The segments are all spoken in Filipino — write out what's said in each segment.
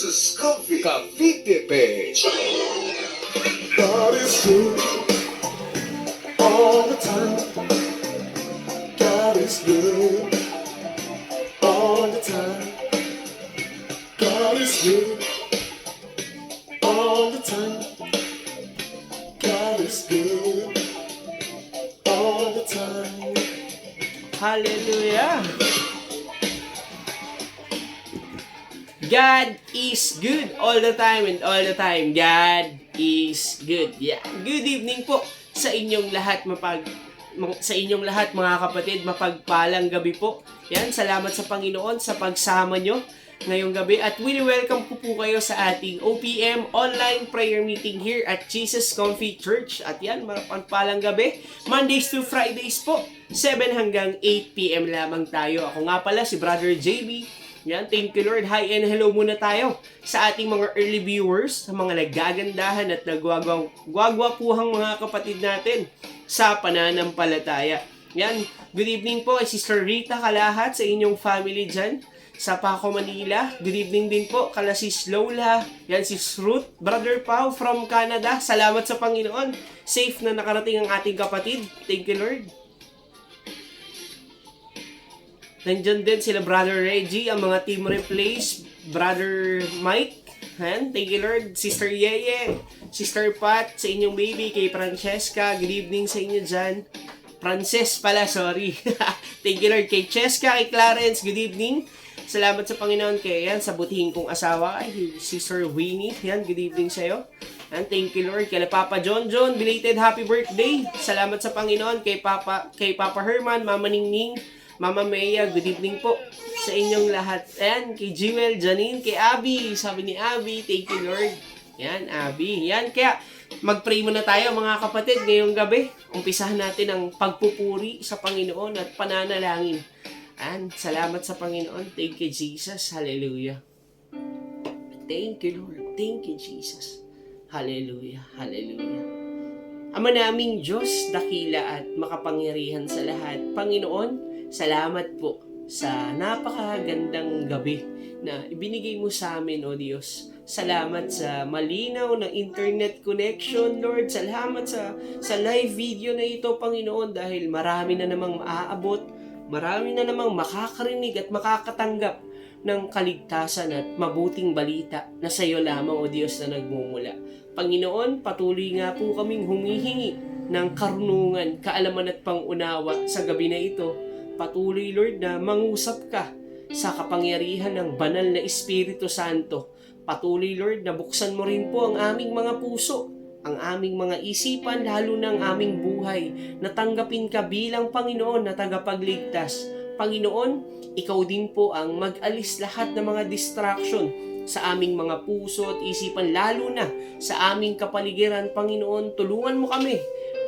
Jesus Coffee Cavite page. God is good all the time. God is good all the time. God is good all the time. God is good all the time. Hallelujah! God is good all the time and all the time. God is good. Yeah. Good evening po sa inyong lahat sa inyong lahat mga kapatid. Mapagpalang gabi po. Yan, salamat sa Panginoon sa pagsama nyo ngayong gabi at welcome po kayo sa ating OPM online prayer meeting here at Jesus Comfy Church. At yan, mapagpalang gabi. Mondays to Fridays po. 7 hanggang 8 p.m. lamang tayo. Ako nga pala si Brother JB. Yan, thank you Lord. Hi and hello muna tayo sa ating mga early viewers, sa mga nagagandahan at nagwagwapuhang mga kapatid natin sa pananampalataya. Yan, good evening po kay Sister Rita Kalahat sa inyong family dyan sa Paco, Manila. Good evening din po kala Sis Lola. Yan, Sis Ruth, Brother Pau from Canada. Salamat sa Panginoon. Safe na nakarating ang ating kapatid. Thank you Lord. Nandyan din sila Brother Reggie, ang mga team replays, Brother Mike, and thank you Lord, Sister Yeye, Sister Pat, sa inyong baby, kay Francesca, good evening sa inyo dyan. Frances pala, sorry. Thank you Lord, kay Cheska, kay Clarence, good evening. Salamat sa Panginoon kay yan, sa butihing kong asawa, kay Sister Winnie, yan, good evening sa'yo. And thank you Lord, kay Papa John, belated happy birthday. Salamat sa Panginoon kay Papa Herman, Mama Ningning, Mama Maya, good evening po sa inyong lahat. Ayan, kay Jewel, Janine, kay Abby. Sabi ni Abby, thank you Lord. Yan, Abby. Yan, kaya mag-pray muna tayo mga kapatid ngayong gabi. Umpisahan natin ang pagpupuri sa Panginoon at pananalangin. And salamat sa Panginoon. Thank you Jesus. Hallelujah. Thank you Lord. Thank you Jesus. Hallelujah. Hallelujah. Ama naming Diyos, dakila at makapangyarihan sa lahat. Panginoon, salamat po sa napakagandang gabi na ibinigay mo sa amin, O Diyos. Salamat sa malinaw na internet connection, Lord. Salamat sa live video na ito, Panginoon, dahil marami na namang maaabot, marami na namang makakarinig at makakatanggap ng kaligtasan at mabuting balita na sa iyo lamang, O Diyos, na nagmumula. Panginoon, patuloy nga po kaming humihingi ng karunungan, kaalaman at pangunawa sa gabi na ito. Patuloy, Lord, na mangusap ka sa kapangyarihan ng banal na Espiritu Santo. Patuloy, Lord, na buksan mo rin po ang aming mga puso, ang aming mga isipan, lalo ng aming buhay, na tanggapin ka bilang Panginoon na tagapagligtas. Panginoon, ikaw din po ang mag-alis lahat ng mga distraction sa aming mga puso at isipan, lalo na sa aming kapaligiran. Panginoon, tulungan mo kami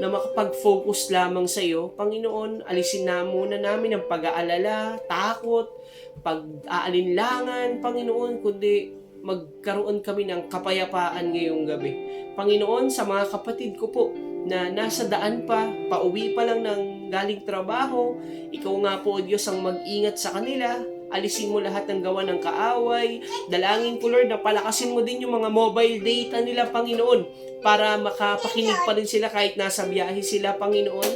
na makapag-focus lamang sa iyo. Panginoon, alisin na muna namin ang pag-aalala, takot, pag-aalinlangan, Panginoon, kundi magkaroon kami ng kapayapaan ngayong gabi. Panginoon, sa mga kapatid ko po na nasa daan pa, pauwi pa lang ng galing trabaho, ikaw nga po, Diyos, ang mag-ingat sa kanila. Alisin mo lahat ng gawa ng kaaway. Dalangin ko, Lord, na palakasin mo din yung mga mobile data nila, Panginoon, para makapakinig pa rin sila kahit nasa biyahe sila, Panginoon.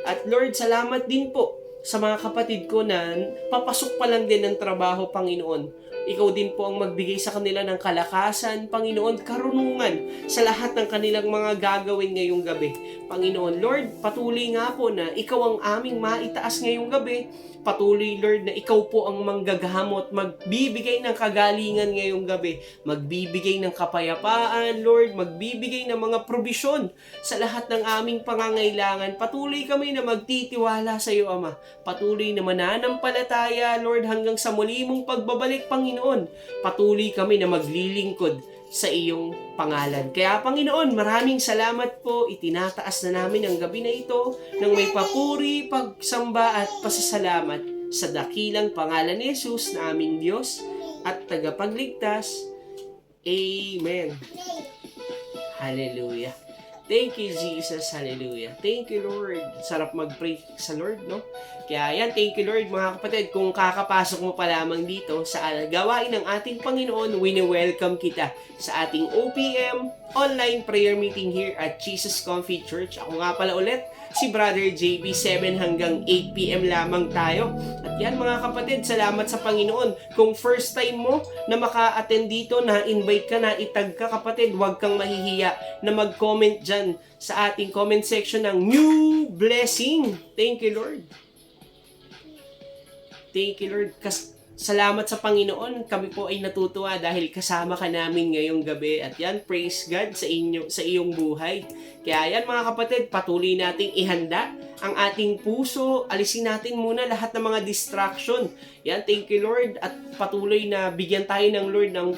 At Lord, salamat din po sa mga kapatid ko na papasok pa lang din ng trabaho, Panginoon. Ikaw din po ang magbigay sa kanila ng kalakasan, Panginoon, karunungan sa lahat ng kanilang mga gagawin ngayong gabi. Panginoon, Lord, patuloy nga po na ikaw ang aming maitaas ngayong gabi. Patuloy, Lord, na ikaw po ang manggagamot, magbibigay ng kagalingan ngayong gabi, magbibigay ng kapayapaan, Lord, magbibigay ng mga probisyon sa lahat ng aming pangangailangan. Patuloy kami na magtitiwala sa iyo, Ama. Patuloy na mananampalataya, Lord, hanggang sa muli mong pagbabalik, Panginoon. Patuloy kami na maglilingkod sa iyong pangalan. Kaya Panginoon, maraming salamat po. Itinataas na namin ang gabi na ito ng may papuri, pagsamba at pasasalamat sa dakilang pangalan ni Jesus na aming Diyos at tagapagligtas. Amen. Hallelujah. Thank you, Jesus. Hallelujah. Thank you, Lord. Sarap mag-pray sa Lord, no? Kaya yan, thank you, Lord, mga kapatid. Kung kakapasok mo pa lamang dito sa gawain ng ating Panginoon, wini-welcome kita sa ating OPM online prayer meeting here at Jesus Comfy Church. Ako nga pala ulit, si Brother JB, 7 hanggang 8 p.m. lamang tayo. At yan, mga kapatid, salamat sa Panginoon. Kung first time mo na maka-attend dito, na-invite ka, na-itag ka, kapatid, huwag kang mahihiya na mag-comment dyan sa ating comment section ng new blessing. Thank you, Lord. Thank you, Lord. Salamat sa Panginoon. Kami po ay natutuwa dahil kasama ka namin ngayong gabi. At yan, praise God sa iyong buhay. Kaya yan, mga kapatid, patuloy nating ihanda ang ating puso. Alisin natin muna lahat ng mga distraction. Yan, thank you, Lord. At patuloy na bigyan tayo ng Lord ng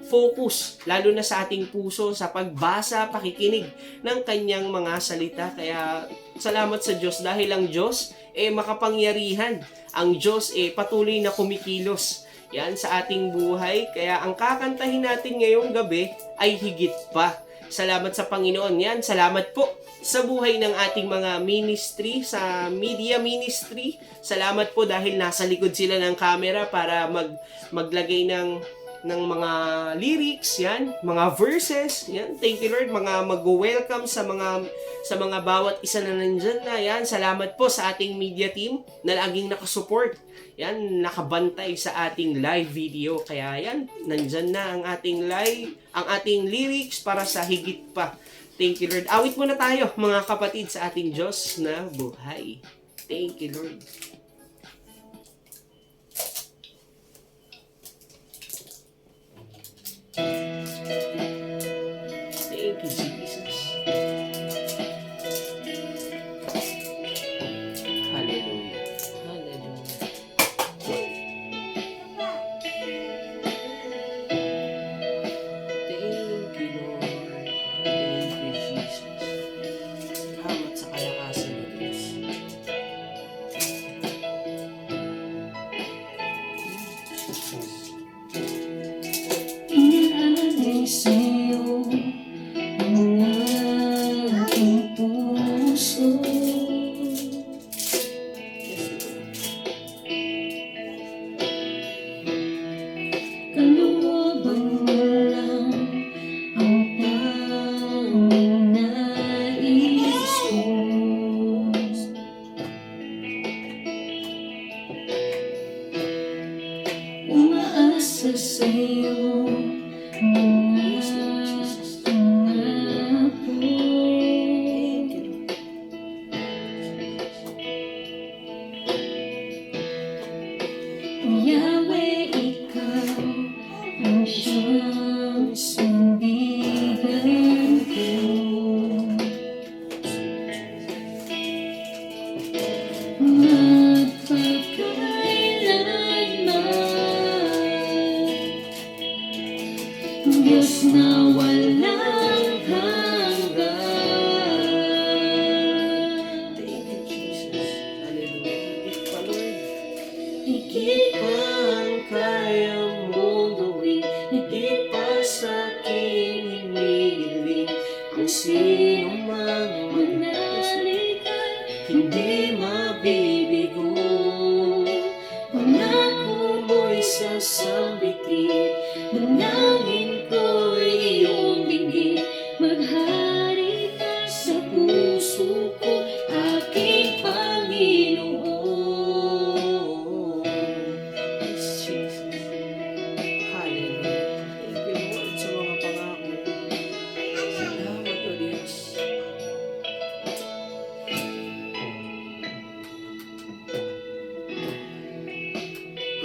focus, lalo na sa ating puso, sa pagbasa, pakikinig ng kanyang mga salita. Kaya salamat sa Diyos dahil ang Diyos makapangyarihan. Ang Diyos patuloy na kumikilos yan sa ating buhay. Kaya ang kakantahin natin ngayong gabi ay higit pa. Salamat sa Panginoon. Yan, salamat po sa buhay ng ating mga ministry, sa media ministry. Salamat po dahil nasa likod sila ng camera para maglagay ng mga lyrics, yan, mga verses, yan. Thank you, Lord, mga mag-welcome sa mga bawat isa na nandyan na, yan. Salamat po sa ating media team na laging nakasupport, yan, nakabantay sa ating live video. Kaya yan, nandyan na ang ating lyrics para sa higit pa. Thank you, Lord. Awit muna tayo, mga kapatid, sa ating Diyos na buhay. Thank you, Lord. Thank you, Jesus. Hallelujah. Hallelujah. Thank you, Lord. Thank you, Jesus. Salamat sa kalakasan ng Diyos. Inaalay sa'yo ang aking puso. Kalooban mo lang ang pangunais ko. Umaasa sa'yo Yahweh, ikaw ang siyang sandigan ko. Magpakailanman, Diyos na walang hanggan. Thank you, Jesus. Hallelujah. Higit pa, Lord. Higit pa ang kaya mong gawin, higit pa sa aking hinihiling. Ang sino mang manalikan, hindi mabibigo. Pangako mo'y sasambitin, manangin ko'y iyong dinggin. Maghari ka sa puso ko, aking Panginoon. Yes, Jesus. Hallelujah. Thank you, Lord, sa mga pangako. Salamat, O Diyos.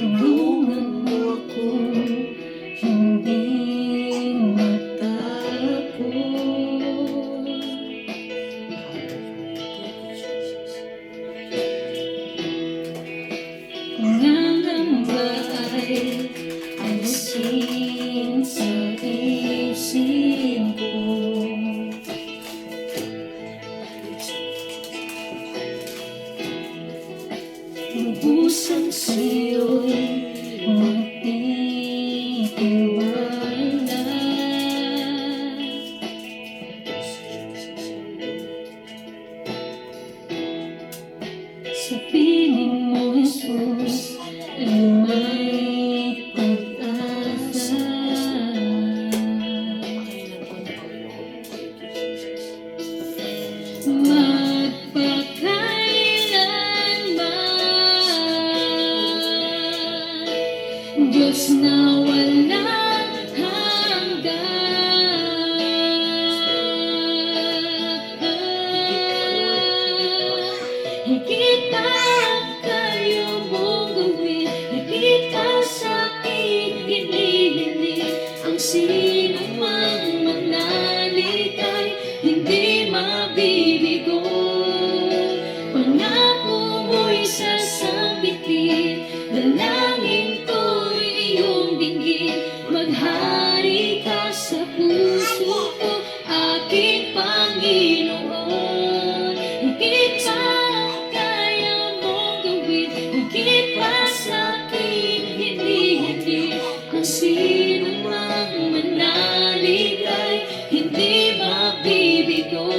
Tulungan mo akong hindi matakot. Pangangamba ay alisin sa isip ko. Lubusang sa'yo'y magtitiwala. Jesus ay may pag-asa. Magpakailanman, Diyos na walang hanggan. Higit pa kayo mong gawin, higit pa sa'kin hinihili. Ang sino mang manalig ay hindi mabibigo. Pangako mo'y sasabitin, dalangin ko'y iyong dinggin. Maghari ka sa puso ko, aking Panginoon. Higit pa kaya mong gawin, higit pa sa'kin hindi. Ang sino mang manalig ay hindi mabibigo.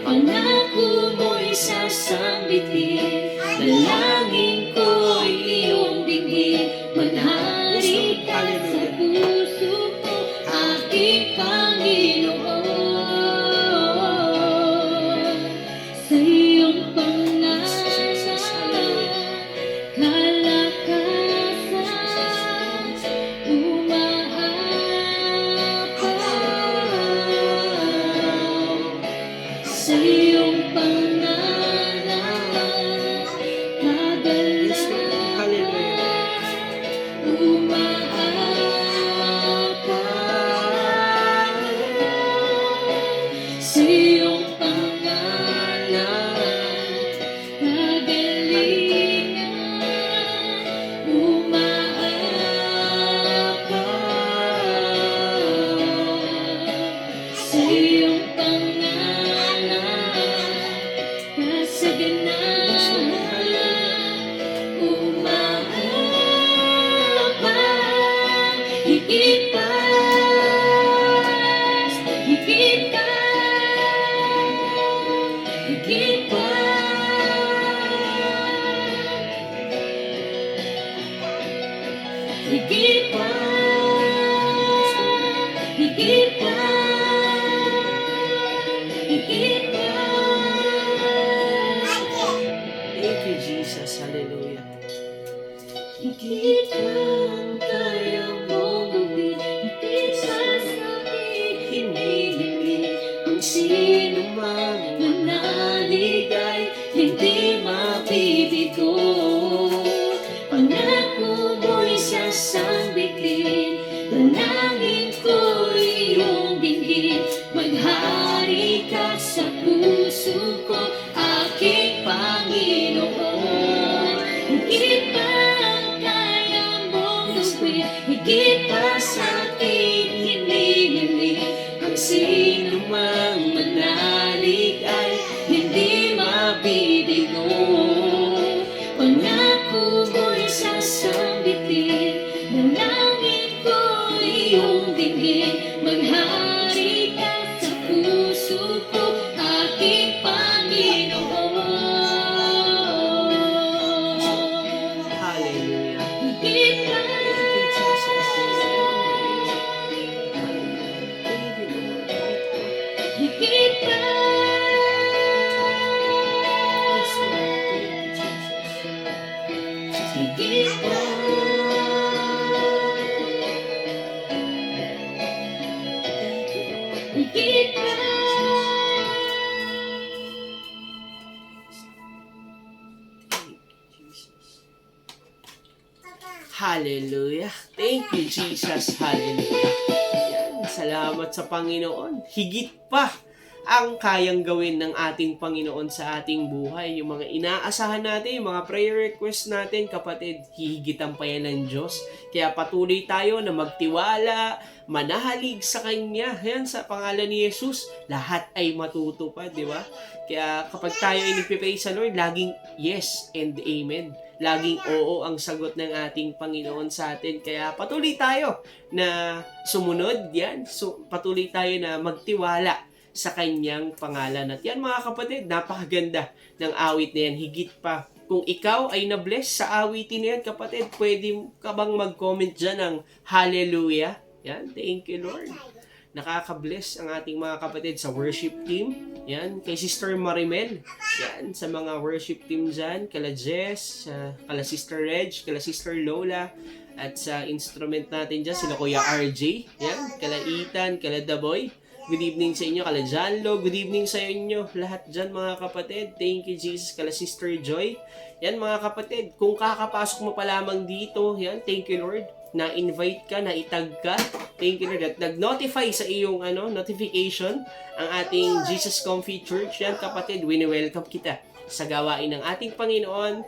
Pangako mo'y sasambitin, dalangin ko'y iyong dinggin. Maghari ka sa puso ko, aking Panginoon. Sa iyong pangalan, kalakasan, umaapaw. Sa iyong pangalan, kagalakan, umaapaw. Sa iyong pangalan, kagalingan, umaapaw. Sa iyong pangalan, kasaganahan, umaapaw. Higit pa, higit pa, higit pa. Higit pa, higit pa, higit pa. Thank you, Jesus. Hallelujah. Higit pa kaya mong gawin, higit pa sa'kin hinihili. Ang sino mang manalig ay hindi mabibigo. Pangako mo'y sasambitin, dalangin ko'y iyong dinggin. Maghari ka sa puso ko, aking Panginoon. Higit pa kaya mong gawin, higit pa sa'kin hinihili. Ang sino mang manalig ay hindi mabibigo. Pangako mo'y sasambitin, dalangin ko'y iyong dinggin. Maghari ka sa puso ko, aking Panginoon. Hallelujah. Higit pa, higit pa, higit pa. Higit pa. Hallelujah. Thank you, Jesus. Hallelujah. Yan. Salamat sa Panginoon. Higit pa ang kayang gawin ng ating Panginoon sa ating buhay. Yung mga inaasahan natin, yung mga prayer request natin, kapatid, hihigitan pa yan ng Diyos. Kaya patuloy tayo na magtiwala, manahalig sa Kanya. Yan, sa pangalan ni Jesus, lahat ay matutupad, di ba? Kaya kapag tayo ay nagpipray sa Lord, laging yes and amen. Laging oo ang sagot ng ating Panginoon sa atin. Kaya patuloy tayo na sumunod, yan. So, patuloy tayo na magtiwala sa Kanyang pangalan. At yan mga kapatid, napakaganda ng awit na yan. Higit pa Kung ikaw ay na-bless sa awitin na yan, kapatid, pwede ka bang mag-comment dyan ng hallelujah? Yan, thank you Lord. Nakaka-bless ang ating mga kapatid sa worship team. Yan, kay Sister Marimel. Yan, sa mga worship team dyan. Kala Jess, kala Sister Reg, kala Sister Lola. At sa instrument natin dyan, sila Kuya RJ. Yan, kala Ethan, kala Daboy. Good evening sa inyo, kala Janlo. Good evening sa inyo, lahat dyan mga kapatid. Thank you Jesus, kala Sister Joy. Yan mga kapatid, kung kakapasok mo pa lamang dito, yan, thank you Lord. Na-invite ka, na-itag ka. Thank you Lord. At nag-notify sa iyong notification ang ating Jesus Comfy Church. Yan kapatid, wini-welcome kita sa gawain ng ating Panginoon.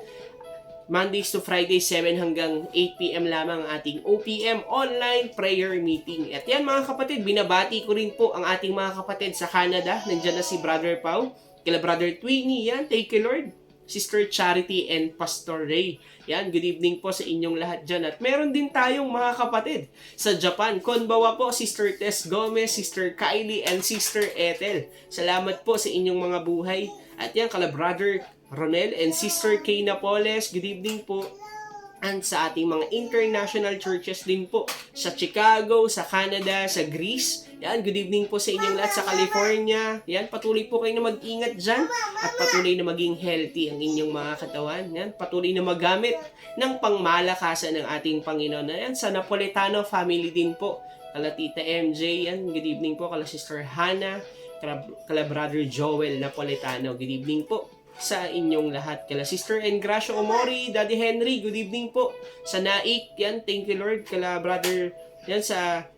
Mondays to Fridays, 7 hanggang 8 p.m. lamang ang ating OPM online prayer meeting. At yan mga kapatid, binabati ko rin po ang ating mga kapatid sa Canada. Nandiyan na si Brother Pau, kila Brother Twinny, yan, thank you Lord. Sister Charity and Pastor Ray. Yan, good evening po sa inyong lahat dyan. At meron din tayong mga kapatid sa Japan. Konbawa po, Sister Tess Gomez, Sister Kylie, and Sister Ethel. Salamat po sa inyong mga buhay. At yan, kala Brother Ronel and Sister Kay Napoles, good evening po. And sa ating mga international churches din po, sa Chicago, sa Canada, sa Greece. Yan, good evening po sa inyong lahat sa California. Yan, patuloy po kayo na mag-ingat dyan at patuloy na maging healthy ang inyong mga katawan. Yan, patuloy na magamit ng pangmalakasan ng ating Panginoon. Yan, sa Napolitano family din po. Kala Tita MJ, yan, good evening po. Kala Sister Hannah, kala Brother Joel Napolitano, good evening po sa inyong lahat. Kala Sister Engracio Omori, Daddy Henry, good evening po. Sa Naik, yan, thank you Lord. Kala Brother, yan sa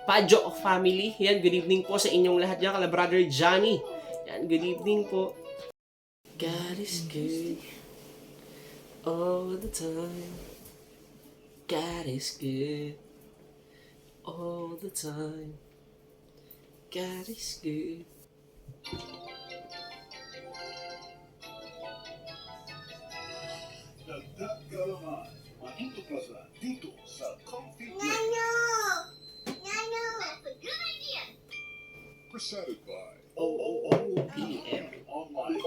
Pajo family, yan, good evening po sa inyong lahat yan. Kala Brother Johnny, yan, good evening po. God is good all the time. God is good all the time. God is good. Dagdag kaalaman, matutuklasan dito sa Comfy Break. Presented by OOOPM. Online.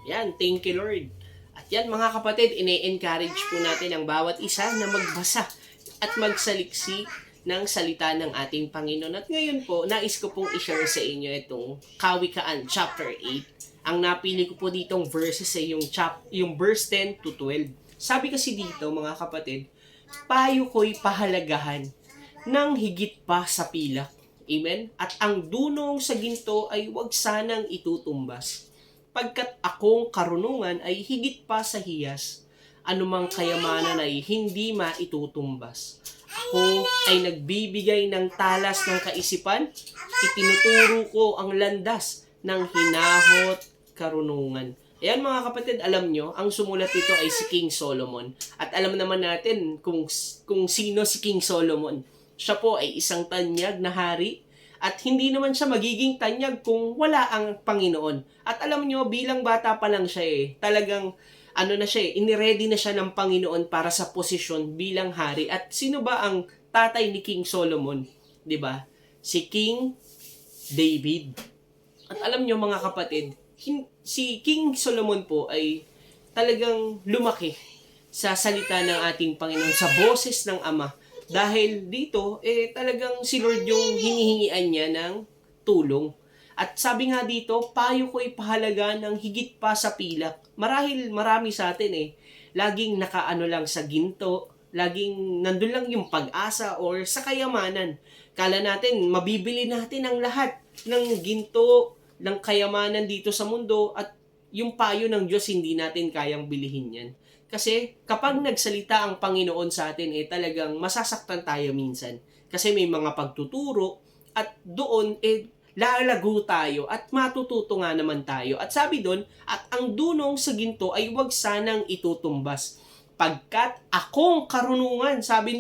Yan, thank you Lord. At yan mga kapatid, ine-encourage po natin ang bawat isa na magbasa at magsaliksik ng salita ng ating Panginoon. At ngayon po, nais ko pong i-share sa inyo itong Kawikaan chapter 8. Ang napili ko po ditong verses ay yung verse 10 to 12. Sabi kasi dito mga kapatid, payo ko'y pahalagahan ng higit pa sa pilak. Amen? At ang dunong sa ginto ay huwag sanang itutumbas. Pagkat akong karunungan ay higit pa sa hiyas, anumang kayamanan ay hindi maitutumbas. Ako ay nagbibigay ng talas ng kaisipan, itinuturo ko ang landas ng hinahot karunungan. Ayan mga kapatid, alam nyo, ang sumulat nito ay si King Solomon. At alam naman natin kung sino si King Solomon. Siya po ay isang tanyag na hari. At hindi naman siya magiging tanyag kung wala ang Panginoon. At alam nyo, bilang bata pa lang siya talagang iniready na siya ng Panginoon para sa posisyon bilang hari. At sino ba ang tatay ni King Solomon? 'Di ba? Si King David. At alam nyo mga kapatid, si King Solomon po ay talagang lumaki sa salita ng ating Panginoon, sa boses ng Ama. Dahil dito, talagang si Lord yung hinihingian niya ng tulong. At sabi nga dito, payo ko'y pahalaga ng higit pa sa pilak. Marahil marami sa atin laging nakaano lang sa ginto, laging nandun lang yung pag-asa or sa kayamanan. Kala natin, mabibili natin ang lahat ng ginto, ng kayamanan dito sa mundo, at yung payo ng Diyos hindi natin kayang bilihin yan. Kasi kapag nagsalita ang Panginoon sa atin, talagang masasaktan tayo minsan. Kasi may mga pagtuturo at doon lalago tayo at matututo nga naman tayo. At sabi doon, at ang dunong sa ginto ay huwag sanang itutumbas. Pagkat akong karunungan, sabi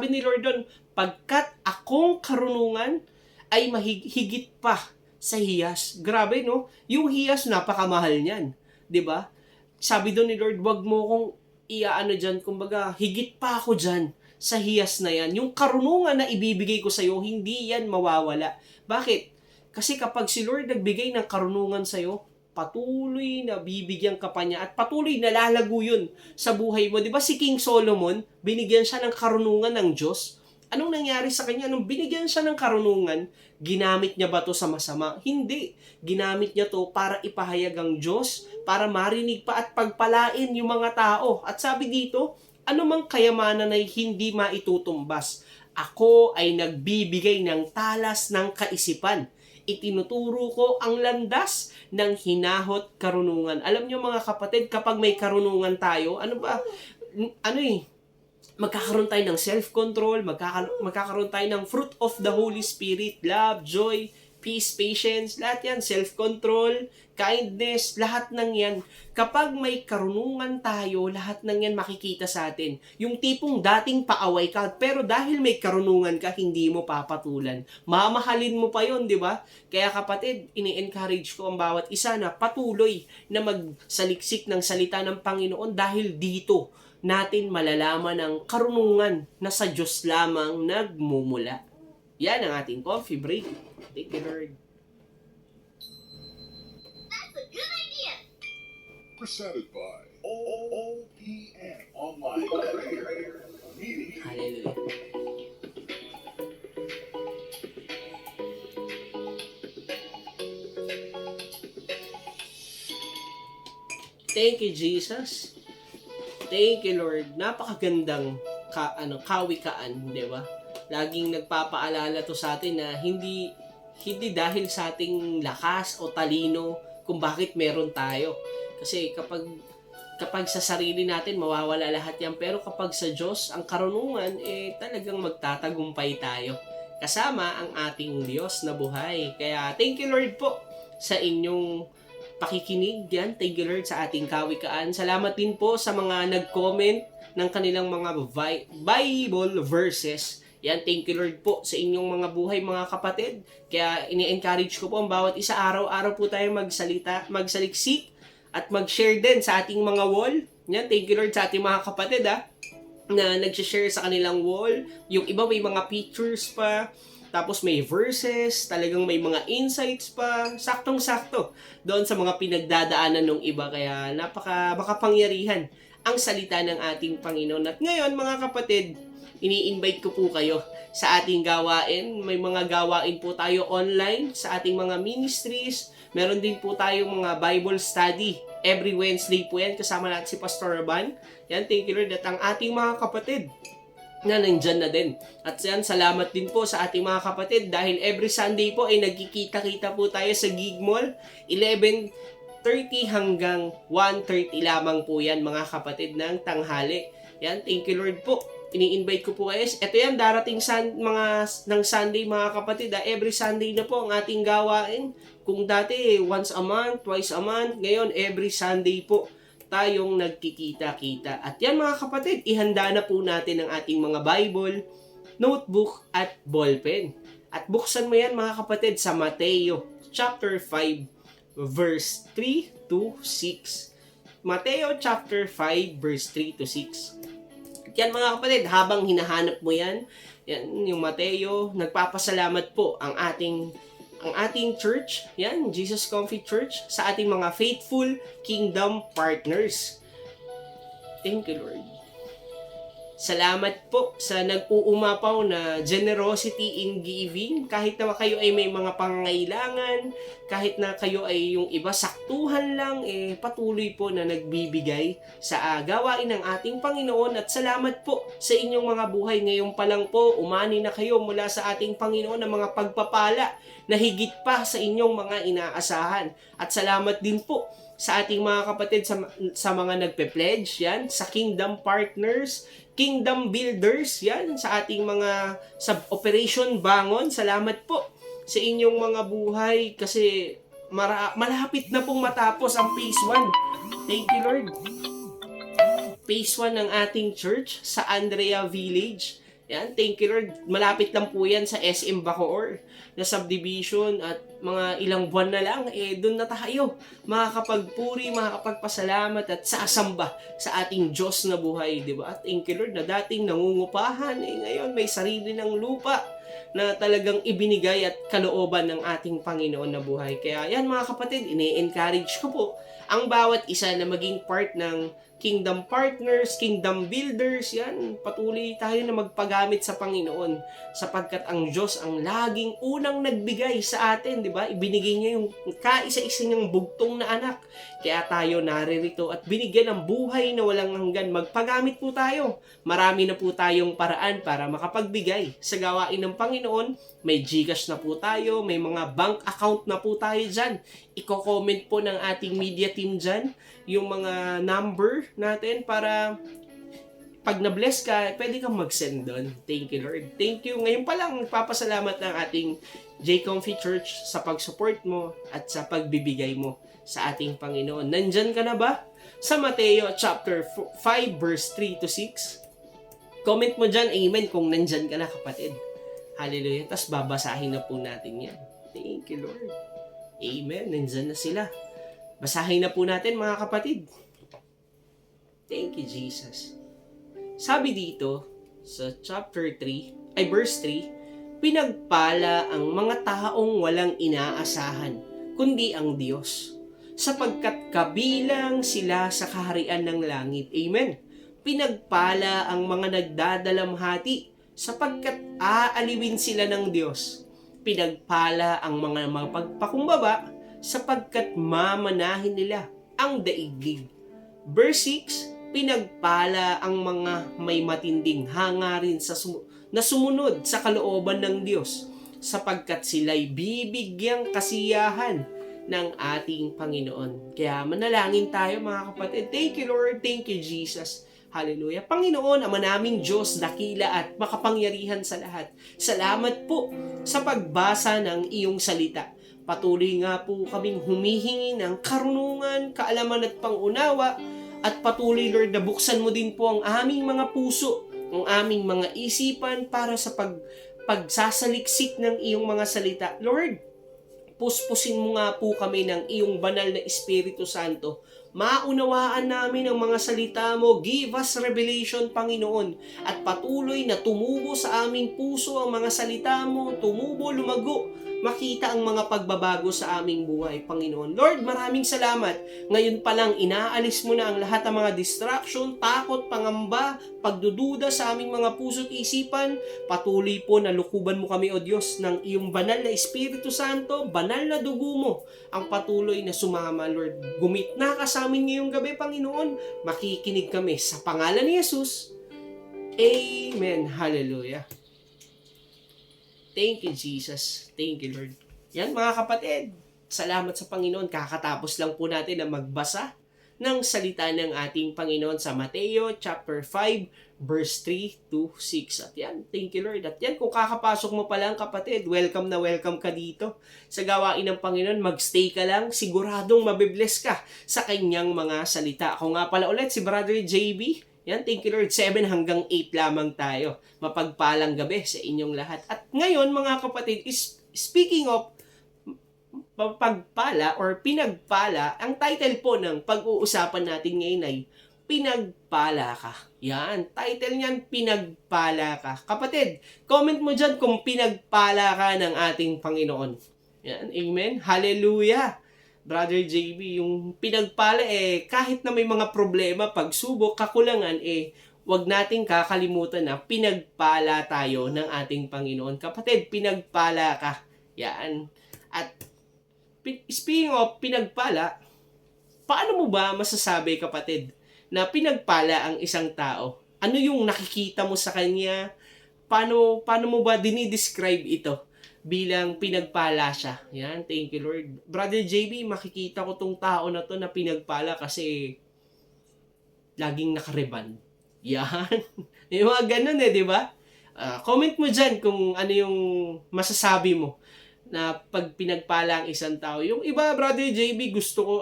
ni Lord doon, pagkat akong karunungan ay mahigit pa sa hiyas. Grabe no? Yung hiyas napakamahal niyan. 'Di ba? Sabi doon ni Lord, wag mo kong iaano dyan, kumbaga, higit pa ako dyan sa hiyas na yan. Yung karunungan na ibibigay ko sa'yo, hindi yan mawawala. Bakit? Kasi kapag si Lord nagbigay ng karunungan sa'yo, patuloy na bibigyan ka pa niya at patuloy na lalago yun sa buhay mo. Di ba si King Solomon, binigyan siya ng karunungan ng Diyos? Anong nangyari sa kanya? Nung binigyan siya ng karunungan, ginamit niya ba to sa masama? Hindi. Ginamit niya to para ipahayag ang Diyos, para marinig pa at pagpalain yung mga tao. At sabi dito, anumang kayamanan ay hindi maitutumbas. Ako ay nagbibigay ng talas ng kaisipan. Itinuturo ko ang landas ng hinahot karunungan. Alam niyo mga kapatid, kapag may karunungan tayo, magkakaroon tayo ng self-control, magkakaroon tayo ng fruit of the Holy Spirit, love, joy, peace, patience, lahat yan, self-control, kindness, lahat ng yan. Kapag may karunungan tayo, lahat ng yan makikita sa atin. Yung tipong dating paaway ka, pero dahil may karunungan ka, hindi mo papatulan. Mamahalin mo pa yon, di ba? Kaya kapatid, ini-encourage ko ang bawat isa na patuloy na magsaliksik ng salita ng Panginoon dahil dito natin malalaman ang karunungan na sa Diyos lamang nagmumula. Yan ang ating coffee break. Thank you, Lord. Presented by OOPM Online Prayer Meeting. Hallelujah. Thank you, Jesus. Thank you, Lord. Napakagandang kawikaan, di ba? Laging nagpapaalala to sa atin na hindi dahil sa ating lakas o talino kung bakit meron tayo. Kasi kapag sa sarili natin mawawala lahat yan, pero kapag sa Diyos ang karunungan, talagang magtatagumpay tayo kasama ang ating Diyos na buhay. Kaya thank you, Lord po sa inyong pakikinig yan. Thank you, Lord, sa ating kawikaan. Salamat din po sa mga nag-comment ng kanilang mga Bible verses. Yan, thank you, Lord po sa inyong mga buhay, mga kapatid. Kaya ini-encourage ko po ang bawat isa, araw-araw po tayo magsaliksik at mag-share din sa ating mga wall. Yan, thank you, Lord, sa ating mga kapatid na nag-share sa kanilang wall. Yung iba may mga pictures pa, tapos may verses, talagang may mga insights pa, saktong-sakto doon sa mga pinagdadaanan ng iba. Kaya makapangyarihan ang salita ng ating Panginoon. At ngayon, mga kapatid, ini-invite ko po kayo sa ating gawain. May mga gawain po tayo online sa ating mga ministries. Meron din po tayong mga Bible study. Every Wednesday po yan. Kasama natin si Pastor Raban. Yan, thank you, Lord. At ang ating mga kapatid na nandyan na din. At yan, salamat din po sa ating mga kapatid dahil every Sunday po ay nagkikita-kita po tayo sa Gig Mall. 11:30 hanggang 1:30 lamang po yan, mga kapatid, ng tanghali. Yan, thank you, Lord po. Ini-invite ko po kayo. Ito yan, darating ng Sunday, mga kapatid. Every Sunday na po ang ating gawain. Kung dati, once a month, twice a month, ngayon, every Sunday po tayong nagkikita-kita. At yan, mga kapatid, ihanda na po natin ang ating mga Bible, notebook, at ballpen. At buksan mo yan, mga kapatid, sa Mateo chapter 5, verse 3 to 6. Mateo chapter 5, verse 3 to 6. Yan, mga kapatid, habang hinahanap mo yan, yung Mateo, nagpapasalamat po ang ating church, yan, Jesus Comfy Church, sa ating mga faithful kingdom partners. Thank you, Lord. Salamat po sa nag-uumapaw na generosity in giving. Kahit na kayo ay may mga pangangailangan, kahit na kayo ay yung iba saktuhan lang, patuloy po na nagbibigay sa gawain ng ating Panginoon. At salamat po sa inyong mga buhay. Ngayon pa lang po, umani na kayo mula sa ating Panginoon ng mga pagpapala na higit pa sa inyong mga inaasahan. At salamat din po sa ating mga kapatid sa mga nagpe-pledge, yan, sa Kingdom Partners, Kingdom Builders, yan, sa ating mga sa Operation Bangon. Salamat po sa inyong mga buhay kasi malapit na pong matapos ang Phase 1. Thank you, Lord. Phase 1 ng ating church sa Andrea Village. Yan, thank you Lord. Malapit lang po yan sa SM Bacoor na subdivision at mga ilang buwan na lang, doon na tayo makakapagpuri, makakapagpasalamat at sasamba sa ating Diyos na buhay, di ba? Thank you Lord na dating nangungupahan, ngayon may sarili ng lupa na talagang ibinigay at kalooban ng ating Panginoon na buhay. Kaya yan mga kapatid, ini-encourage ko po ang bawat isa na maging part ng Kingdom Partners, Kingdom Builders, yan, patuloy tayo na magpagamit sa Panginoon sapagkat ang Diyos ang laging unang nagbigay sa atin, di ba? Ibinigay niya yung kaisa-isa niyang bugtong na anak. Kaya tayo naririto at binigyan ng buhay na walang hanggan. Magpagamit po tayo. Marami na po tayong paraan para makapagbigay sa gawain ng Panginoon. May GCash na po tayo, may mga bank account na po tayo dyan. Iko-comment po ng ating media team dyan yung mga number natin para pag na-bless ka, pwede kang mag-send doon. Thank you, Lord. Thank you. Ngayon pa lang, nagpapasalamat ng ating J-Comfy Church sa pag-support mo at sa pagbibigay mo sa ating Panginoon. Nandyan ka na ba? Sa Mateo chapter 5 verse 3 to 6. Comment mo dyan, amen, kung nandyan ka na, kapatid. Hallelujah. Tapos babasahin na po natin yan. Thank you, Lord. Amen. Nandyan na sila. Basahin na po natin mga kapatid. Thank you, Jesus. Sabi dito sa chapter 3, ay verse 3, pinagpala ang mga taong walang inaasahan, kundi ang Diyos, sapagkat kabilang sila sa kaharian ng langit. Amen. Pinagpala ang mga nagdadalamhati, sapagkat aaliwin sila ng Diyos. Pinagpala ang mga mapagpakumbaba, sapagkat mamanahin nila ang daigdig. Verse 6, pinagpala ang mga may matinding hangarin na sumunod sa kalooban ng Diyos, sapagkat sila'y bibigyang kasiyahan ng ating Panginoon. Kaya manalangin tayo mga kapatid. Thank you Lord, thank you Jesus. Hallelujah. Panginoon, Ama naming Diyos, dakila at makapangyarihan sa lahat. Salamat po sa pagbasa ng iyong salita. Patuloy nga po kaming humihingi ng karunungan, kaalaman at pangunawa at patuloy Lord na buksan mo din po ang aming mga puso, ang aming mga isipan para sa pagsasaliksik ng iyong mga salita. Lord, puspusin mo nga po kami ng iyong banal na Espiritu Santo. Maunawaan namin ang mga salita mo. Give us revelation, Panginoon. At patuloy na tumubo sa aming puso ang mga salita mo. Tumubo, lumago. Makita ang mga pagbabago sa aming buhay, Panginoon. Lord, maraming salamat. Ngayon pa lang, inaalis mo na ang lahat ng mga distraction, takot, pangamba, pagdududa sa aming mga puso't isipan. Patuloy po na lukuban mo kami, O Diyos, ng iyong banal na Espiritu Santo, banal na dugo mo, ang patuloy na sumama, Lord. Gumitna ka sa amin ngayong gabi, Panginoon. Makikinig kami sa pangalan ni Jesus. Amen. Hallelujah. Thank you, Jesus. Thank you, Lord. Yan, mga kapatid. Salamat sa Panginoon. Kakatapos lang po natin na magbasa ng salita ng ating Panginoon sa Mateo chapter 5, verse 3 to 6. At yan, thank you, Lord. At yan, kung kakapasok mo pa lang, kapatid, welcome na welcome ka dito. Sa gawain ng Panginoon, magstay ka lang. Siguradong mabibless ka sa kanyang mga salita. Ako nga pala ulit, si Brother JB. Yan, thank you Lord. 7 hanggang 8 lamang tayo. Mapagpalang gabi sa inyong lahat. At ngayon mga kapatid, speaking of pagpala or pinagpala, ang title po ng pag-uusapan natin ngayon ay Pinagpala Ka. Yan, title niyan, Pinagpala Ka. Kapatid, comment mo dyan kung pinagpala ka ng ating Panginoon. Yan, amen. Hallelujah. Brother JB, yung pinagpala kahit na may mga problema, pagsubok, kakulangan, wag nating kakalimutan na pinagpala tayo ng ating Panginoon. Kapatid, pinagpala ka. Yan. At speaking of pinagpala, paano mo ba masasabi, kapatid, na pinagpala ang isang tao? Ano yung nakikita mo sa kanya? Paano mo ba dinidescribe ito bilang pinagpala siya? Yan, thank you Lord. Brother JB, makikita ko tong tao na to na pinagpala kasi laging nakareban. Yan. Yung mga ganun di ba? Comment mo dyan kung ano yung masasabi mo na pag pinagpala ang isang tao. Yung iba, Brother JB, gusto ko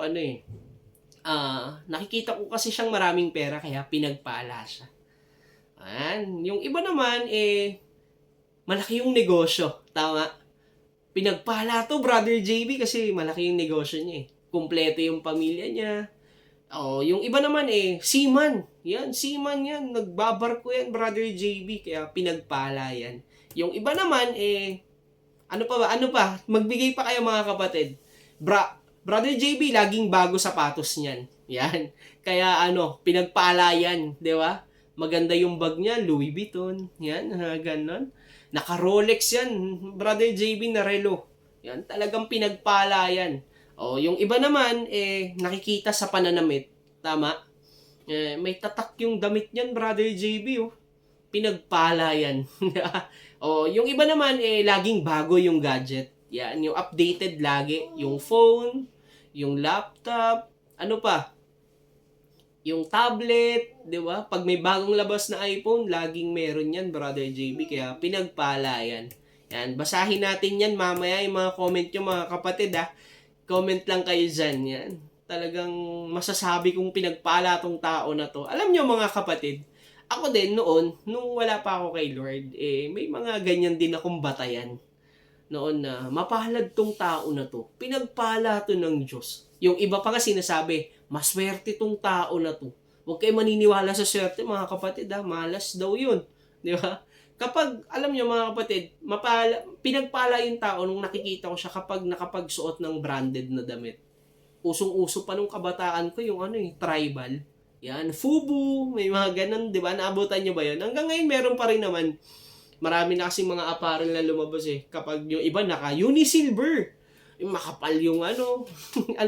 nakikita ko kasi siyang maraming pera kaya pinagpala siya. Ayan. Yung iba naman, malaki yung negosyo. Tama? Pinagpala to, Brother JB, kasi malaki yung negosyo niya eh. Kumpleto yung pamilya niya. Yung iba naman seaman. Yan, seaman yan. Nagbabarko yan, Brother JB. Kaya pinagpala yan. Yung iba naman, ano pa? Magbigay pa kayo mga kapatid. Brother JB, laging bago sapatos niyan. Yan. Kaya pinagpala yan. Di ba? Maganda yung bag niya, Louis Vuitton. Yan, ganon. Naka-Rolex yan, Brother JB na relo. Yan, talagang pinagpala yan. Yung iba naman, nakikita sa pananamit. Tama? May tatak yung damit niyan, Brother JB, oh. Pinagpala yan. Yung iba naman, laging bago yung gadget. Yan, yung updated lagi. Yung phone, yung laptop, ano pa? Yung tablet, di ba? Pag may bagong labas na iPhone, laging meron yan, Brother JB. Kaya pinagpala yan. Yan, basahin natin yan mamaya yung mga comment nyo, mga kapatid, ha. Comment lang kayo dyan, yan. Talagang masasabi kong pinagpala tong tao na to. Alam nyo mga kapatid, ako din noon, nung wala pa ako kay Lord, may mga ganyan din akong batayan. Noon na, mapalad tong tao na to. Pinagpala to ng Diyos. Yung iba pa nga sinasabi, maswerte tong tao na to. Huwag kayo maniniwala sa swerte mga kapatid, ha. Malas daw yun. Di ba? Kapag, alam nyo mga kapatid, pinagpala yung tao nung nakikita ko siya kapag nakapagsuot ng branded na damit. Usong-uso pa nung kabataan ko yung tribal. Yan, FUBU, may mga ganun, di ba? Naabutan nyo ba yun? Hanggang ngayon meron pa rin naman. Marami na kasing mga apparel na lumabas Kapag yung iba naka-unisilver. Yung makapal yung ano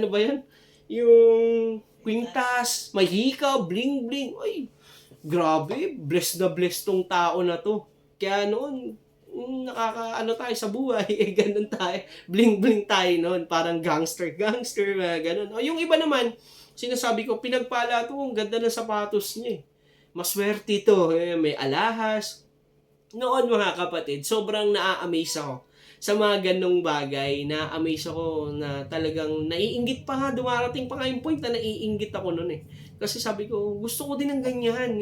ba yan? Yung kwintas, mahika, bling-bling. Ay, grabe, blessed na blessed tong tao na to. Kaya noon, tayo sa buhay, ganun tayo. Bling-bling tayo noon, parang gangster, mga ganun. Yung iba naman, sinasabi ko, pinagpala to, ang ganda ng sapatos niya Maswerte to, may alahas. Noon mga kapatid, sobrang naa-amaze ako sa mga ganong bagay. Na-amaze ako na talagang naiinggit pa nga, dumarating pa nga yung point na naiinggit ako noon Kasi sabi ko, gusto ko din ng ganyan.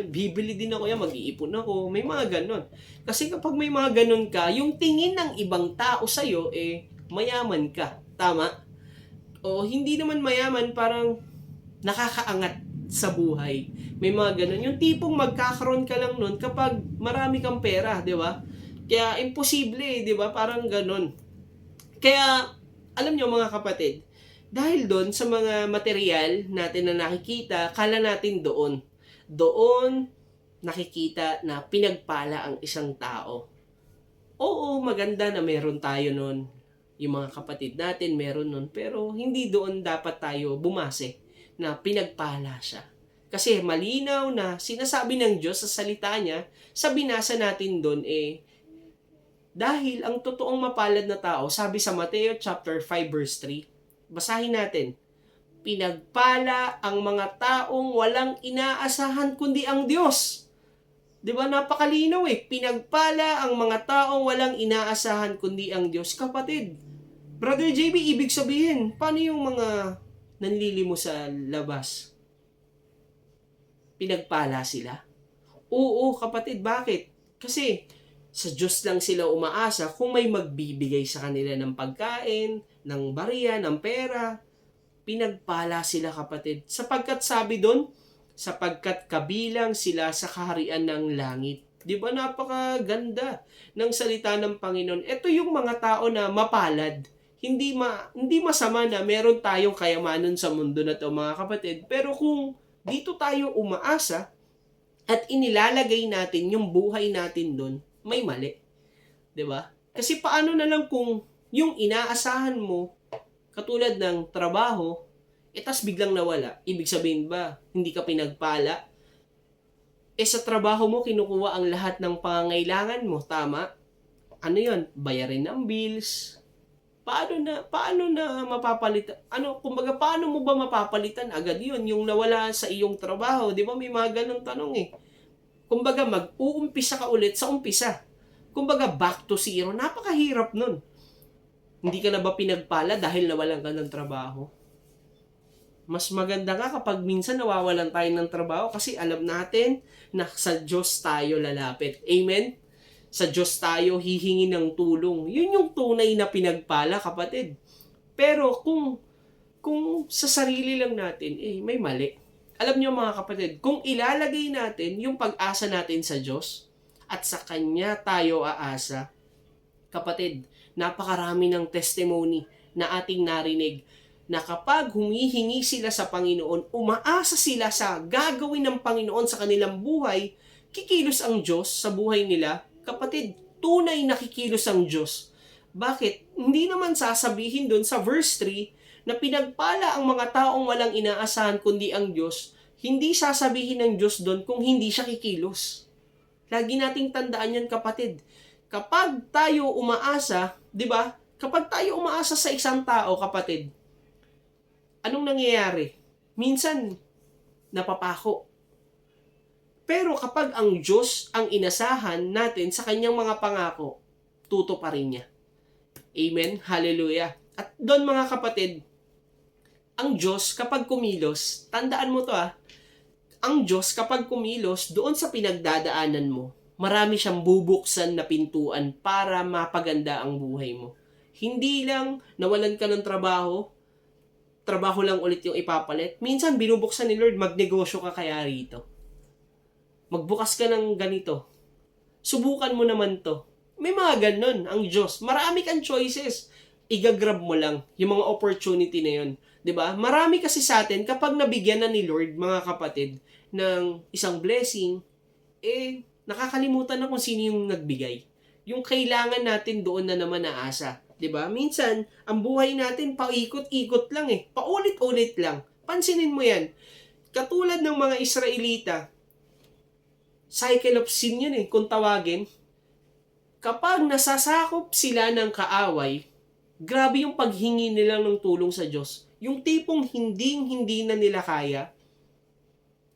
Bibili din ako yan, mag-iipon ako. May mga ganon. Kasi kapag may mga ganon ka, yung tingin ng ibang tao sa'yo, mayaman ka. Tama? O hindi naman mayaman, parang nakakaangat sa buhay. May mga ganon. Yung tipong magkakaroon ka lang nun kapag marami kang pera, di ba? Kaya imposible, di ba? Parang ganon. Kaya, alam nyo mga kapatid, dahil doon sa mga material natin na nakikita, kala natin doon. Doon nakikita na pinagpala ang isang tao. Oo, maganda na meron tayo noon. Yung mga kapatid natin meron noon. Pero hindi doon dapat tayo bumase na pinagpala siya. Kasi malinaw na sinasabi ng Diyos sa salita niya, sa binasa natin doon dahil ang totoong mapalad na tao, sabi sa Mateo chapter 5 verse 3, basahin natin. Pinagpala ang mga taong walang inaasahan kundi ang Diyos. 'Di ba? Napakalinaw Pinagpala ang mga taong walang inaasahan kundi ang Diyos. Kapatid, Brother JB, ibig sabihin, paano yung mga nanlilimo sa labas? Pinagpala sila? Oo, kapatid, bakit? Kasi sa Diyos lang sila umaasa kung may magbibigay sa kanila ng pagkain, ng barya, ng pera. Pinagpala sila kapatid. Sapagkat sabi doon, sapagkat kabilang sila sa kaharian ng langit. Di ba napakaganda ng salita ng Panginoon? Ito yung mga tao na mapalad. Hindi masama na meron tayong kayamanan sa mundo na to mga kapatid. Pero kung dito tayo umaasa at inilalagay natin yung buhay natin doon, may mali. 'Di ba? Kasi paano na lang kung yung inaasahan mo, katulad ng trabaho, tas biglang nawala. Ibig sabihin ba, hindi ka pinagpala? Sa trabaho mo, kinukuha ang lahat ng pangangailangan mo. Tama? Ano yon? Bayarin ng bills. Paano na mapapalitan? Kumbaga, paano mo ba mapapalitan agad yun? Yung nawala sa iyong trabaho. Di ba may mga ganong tanong Kumbaga, mag-uumpisa ka ulit sa umpisa. Kumbaga, back to zero. Napakahirap nun. Hindi ka na ba pinagpala dahil nawalan ka ng trabaho? Mas maganda nga kapag minsan nawawalan tayo ng trabaho kasi alam natin na sa Diyos tayo lalapit. Amen? Sa Diyos tayo hihingi ng tulong. Yun yung tunay na pinagpala, kapatid. Pero kung sa sarili lang natin, may mali. Alam niyo mga kapatid, kung ilalagay natin yung pag-asa natin sa Diyos at sa Kanya tayo aasa, kapatid, napakarami ng testimony na ating narinig na kapag humihingi sila sa Panginoon, umaasa sila sa gagawin ng Panginoon sa kanilang buhay, kikilos ang Diyos sa buhay nila. Kapatid, tunay na kikilos ang Diyos. Bakit? Hindi naman sasabihin doon sa verse 3 na pinagpala ang mga taong walang inaasahan kundi ang Diyos. Hindi sasabihin ng Diyos doon kung hindi siya kikilos. Lagi nating tandaan yan, kapatid. Kapag tayo umaasa, di ba? Kapag tayo umaasa sa isang tao, kapatid, anong nangyayari? Minsan, napapako. Pero kapag ang Diyos ang inasahan natin sa kanyang mga pangako, tutuparin niya. Amen? Hallelujah. At doon mga kapatid, ang Diyos kapag kumilos, tandaan mo to ang Diyos kapag kumilos doon sa pinagdadaanan mo, marami siyang bubuksan na pintuan para mapaganda ang buhay mo. Hindi lang nawalan ka ng trabaho lang ulit yung ipapalit. Minsan binubuksan ni Lord, magnegosyo ka kaya rito. Magbukas ka ng ganito. Subukan mo naman to. May mga ganun ang Diyos. Marami kang choices. Igagrab mo lang yung mga opportunity na yun. 'Di ba? Marami kasi sa atin kapag nabigyan na ni Lord, mga kapatid, ng isang blessing, nakakalimutan na kung sino yung nagbigay. Yung kailangan natin doon na naman naasa. 'Di ba? Minsan, ang buhay natin paikot-ikot lang paulit-ulit lang. Pansinin mo 'yan. Katulad ng mga Israelita, cycle of sin 'yan kung tawagin. Kapag nasasakop sila ng kaaway, grabe yung paghingi nila ng tulong sa Diyos. Yung tipong hindi na nila kaya.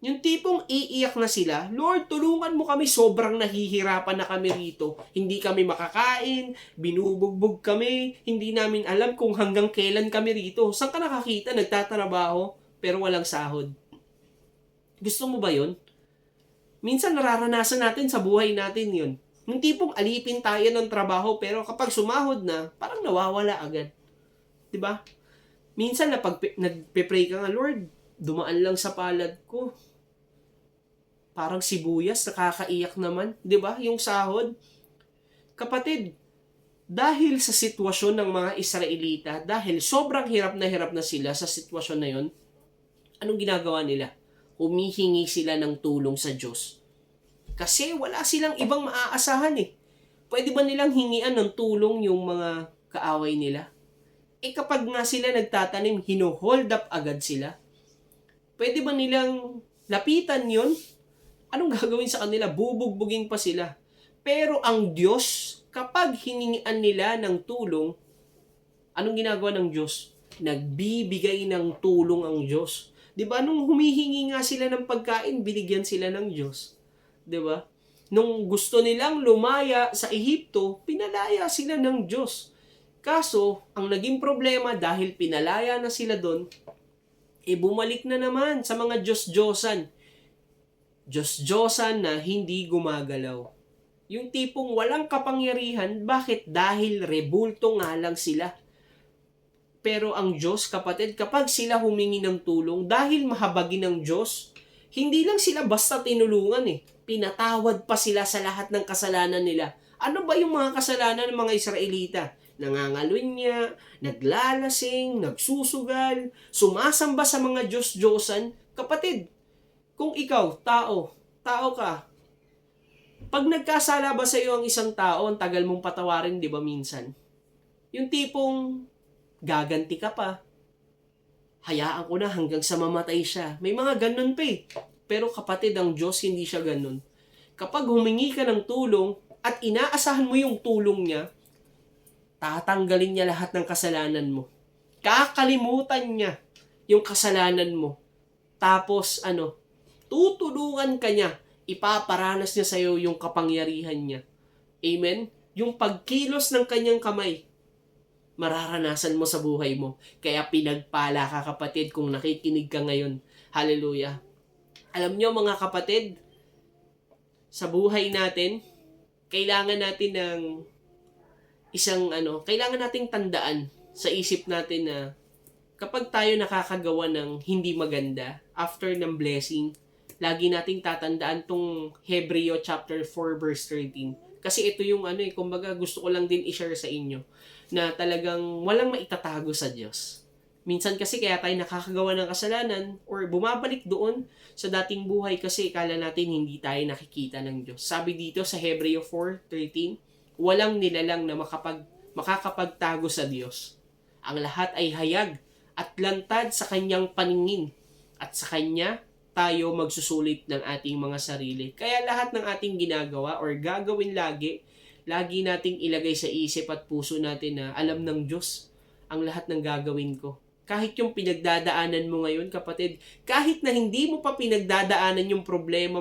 Yung tipong iiyak na sila, Lord, tulungan mo kami, sobrang nahihirapan na kami rito. Hindi kami makakain, binubugbog kami, hindi namin alam kung hanggang kailan kami rito. Saan ka nakakita? Nagtatrabaho, pero walang sahod. Gusto mo ba yun? Minsan nararanasan natin sa buhay natin yun. Yung tipong alipin tayo ng trabaho, pero kapag sumahod na, parang nawawala agad. 'Di ba? Minsan nagpe-pray ka nga, Lord, dumaan lang sa palad ko. Parang sibuyas, nakakaiyak naman. 'Di ba? Yung sahod. Kapatid, dahil sa sitwasyon ng mga Israelita, dahil sobrang hirap na sila sa sitwasyon na yon, anong ginagawa nila? Humihingi sila ng tulong sa Diyos. Kasi wala silang ibang maaasahan Pwede ba nilang hingian ng tulong yung mga kaaway nila? Kapag nga sila nagtatanim, hino-hold up agad sila. Pwede ba nilang lapitan yon? Anong gagawin sa kanila? Bubugbugin pa sila. Pero ang Diyos, kapag hiningian nila ng tulong, anong ginagawa ng Diyos? Nagbibigay ng tulong ang Diyos. 'Di ba? Nung humihingi nga sila ng pagkain, binigyan sila ng Diyos. 'Di ba? Nung gusto nilang lumaya sa Ehipto, pinalaya sila ng Diyos. Kaso, ang naging problema dahil pinalaya na sila doon, bumalik na naman sa mga Diyos-Diyosan. Diyos-Diyosan na hindi gumagalaw. Yung tipong walang kapangyarihan, bakit? Dahil rebulto nga lang sila. Pero ang Diyos, kapatid, kapag sila humingi ng tulong, dahil mahabagin ng Diyos, hindi lang sila basta tinulungan Pinatawad pa sila sa lahat ng kasalanan nila. Ano ba yung mga kasalanan ng mga Israelita? Nangangalunya, naglalasing, nagsusugal, sumasamba sa mga Diyos-Diyosan. Kapatid, kung ikaw, tao ka, pag nagkasala ba sa iyo ang isang tao, ang tagal mong patawarin, di ba minsan? Yung tipong gaganti ka pa, hayaan ko na hanggang sa mamatay siya. May mga ganun pa Pero kapatid, ang Diyos hindi siya ganun. Kapag humingi ka ng tulong at inaasahan mo yung tulong niya, tatanggalin niya lahat ng kasalanan mo. Kakalimutan niya yung kasalanan mo. Tapos tutulungan ka niya. Ipaparanas niya sa iyo yung kapangyarihan niya. Amen? Yung pagkilos ng kanyang kamay, mararanasan mo sa buhay mo. Kaya pinagpala ka kapatid kung nakikinig ka ngayon. Hallelujah. Alam nyo mga kapatid, sa buhay natin, kailangan natin ng kailangan nating tandaan sa isip natin na kapag tayo nakakagawa ng hindi maganda, after ng blessing, lagi nating tatandaan tong Hebreo chapter 4 verse 13. Kasi ito yung kumbaga gusto ko lang din i-share sa inyo na talagang walang maitatago sa Diyos. Minsan kasi kaya tayo nakakagawa ng kasalanan or bumabalik doon sa dating buhay kasi akala natin hindi tayo nakikita ng Diyos. Sabi dito sa Hebreo 4:13, walang nilalang na makakapagtago sa Diyos. Ang lahat ay hayag at lantad sa kanyang paningin at sa kanya tayo magsusulit ng ating mga sarili. Kaya lahat ng ating ginagawa or gagawin lagi nating ilagay sa isip at puso natin na alam ng Diyos ang lahat ng gagawin ko. Kahit yung pinagdadaanan mo ngayon, kapatid, kahit na hindi mo pa pinagdadaanan yung problema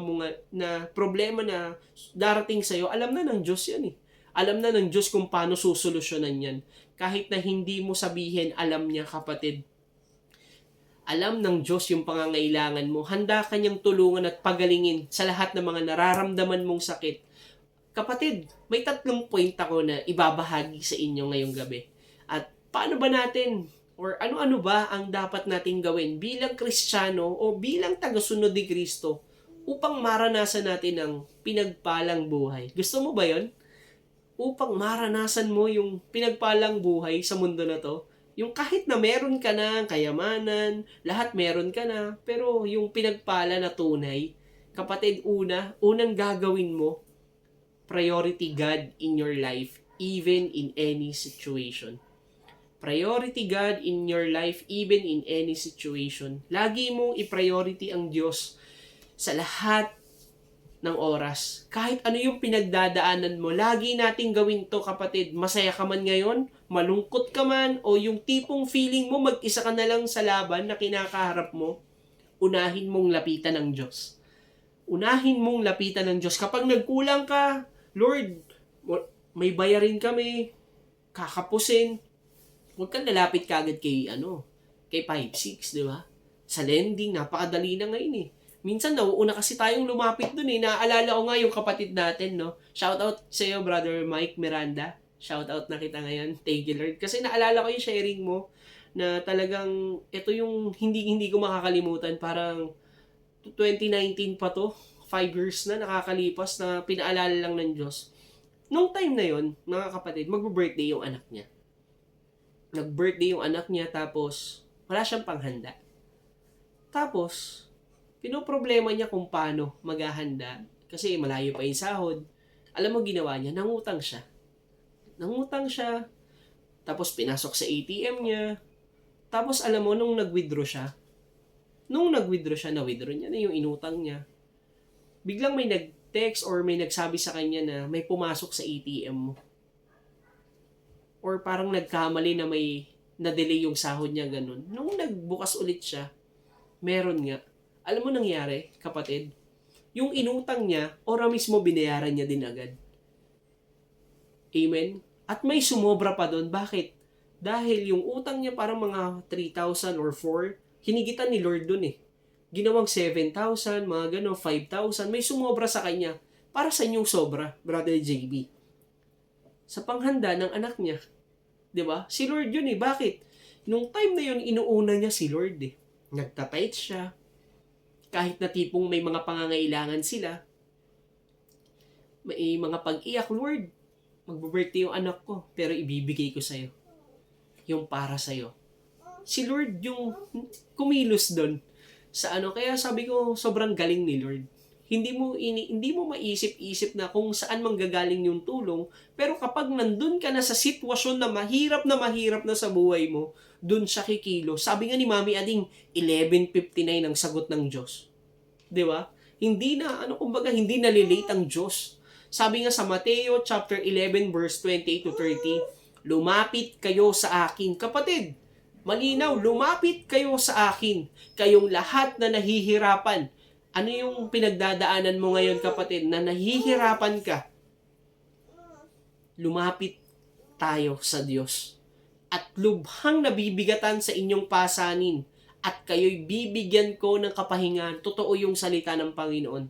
na darating sa'yo, alam na ng Diyos yan eh. Alam na ng Diyos kung paano susolusyonan yan. Kahit na hindi mo sabihin, alam niya kapatid. Alam ng Diyos yung pangangailangan mo. Handa ka niyang tulungan at pagalingin sa lahat ng mga nararamdaman mong sakit. Kapatid, may 3 point ako na ibabahagi sa inyo ngayong gabi. At paano ba natin or ano-ano ba ang dapat nating gawin bilang Kristiyano o bilang tagasunod ni Kristo upang maranasan natin ang pinagpalang buhay? Gusto mo ba yon? Upang maranasan mo yung pinagpalang buhay sa mundo na to? Yung kahit na meron ka na kayamanan, lahat meron ka na, pero yung pinagpala na tunay, kapatid, unang gagawin mo, priority God in your life, even in any situation. Priority God in your life, even in any situation. Lagi mong i-priority ang Diyos sa lahat ng oras. Kahit ano yung pinagdadaanan mo, lagi nating gawin to kapatid. Masaya ka man ngayon, malungkot ka man, o yung tipong feeling mo mag-isa ka na lang sa laban na kinakaharap mo, unahin mong lapitan ng Diyos. Unahin mong lapitan ng Diyos. Kapag nagkulang ka, Lord, may bayarin kami, kakapusin, huwag kang lalapit kagad kay 5-6, di ba? Sa lending, napakadali na ngayon eh. Minsan nauuna kasi tayong lumapit dun eh. Naaalala ko nga yung kapatid natin, no? Shoutout sa iyo, Brother Mike Miranda. Shoutout na kita ngayon. Thank you, Lord. Kasi naalala ko yung sharing mo na talagang ito yung hindi ko makakalimutan. Parang 2019 pa to. 5 years na nakakalipas na pinaalala lang ng Diyos. Nung time na yon, mga kapatid, mag-birthday yung anak niya. Nag-birthday yung anak niya tapos wala siyang panghanda. Tapos, pinoproblema niya kung paano maghahanda kasi malayo pa yung sahod. Alam mo ginawa niya, nangutang siya. Tapos pinasok sa ATM niya. Tapos alam mo, nung nag-withdraw siya, na-withdraw niya na yung inutang niya. Biglang may nag-text or may nagsabi sa kanya na may pumasok sa ATM mo. Or parang nagkamali na may na-delay yung sahod niya, ganun. Nung nagbukas ulit siya, meron nga. Alam mo nangyari, kapatid? Yung inutang niya, ora mismo binayaran niya din agad. Amen? At may sumobra pa doon. Bakit? Dahil yung utang niya parang mga 3,000 or 4, hinigitan ni Lord doon eh. Ginawang 7,000, mga gano'n, 5,000. May sumobra sa kanya. Para sa inyong sobra, Brother JB. Sa panghanda ng anak niya. 'Di ba? Si Lord yun eh. Bakit? Nung time na yun, inuuna niya si Lord eh. Nagtatayt siya. Kahit na tipong may mga pangangailangan sila. May mga pag-iyak, Lord, magbe-birthday yung anak ko, pero ibibigay ko sa'yo. Yung para sa'yo. Si Lord yung kumilos doon. Kaya sabi ko, sobrang galing ni Lord. Hindi mo maisip-isip na kung saan manggagaling yung tulong, pero kapag nandun ka na sa sitwasyon na mahirap na sa buhay mo, dun siya kikilo. Sabi nga ni Mami Ading, 11:59 ang sagot ng Diyos. 'Di ba? Hindi nalilate ang Diyos. Sabi nga sa Mateo chapter 11 verse 28 to 30, lumapit kayo sa akin. Kapatid, malinaw, lumapit kayo sa akin. Kayong lahat na nahihirapan. Ano yung pinagdadaanan mo ngayon, kapatid, na nahihirapan ka? Lumapit tayo sa Diyos. at lubhang nabibigatan sa inyong pasanin, at kayo'y bibigyan ko ng kapahingahan. Totoo yung salita ng Panginoon.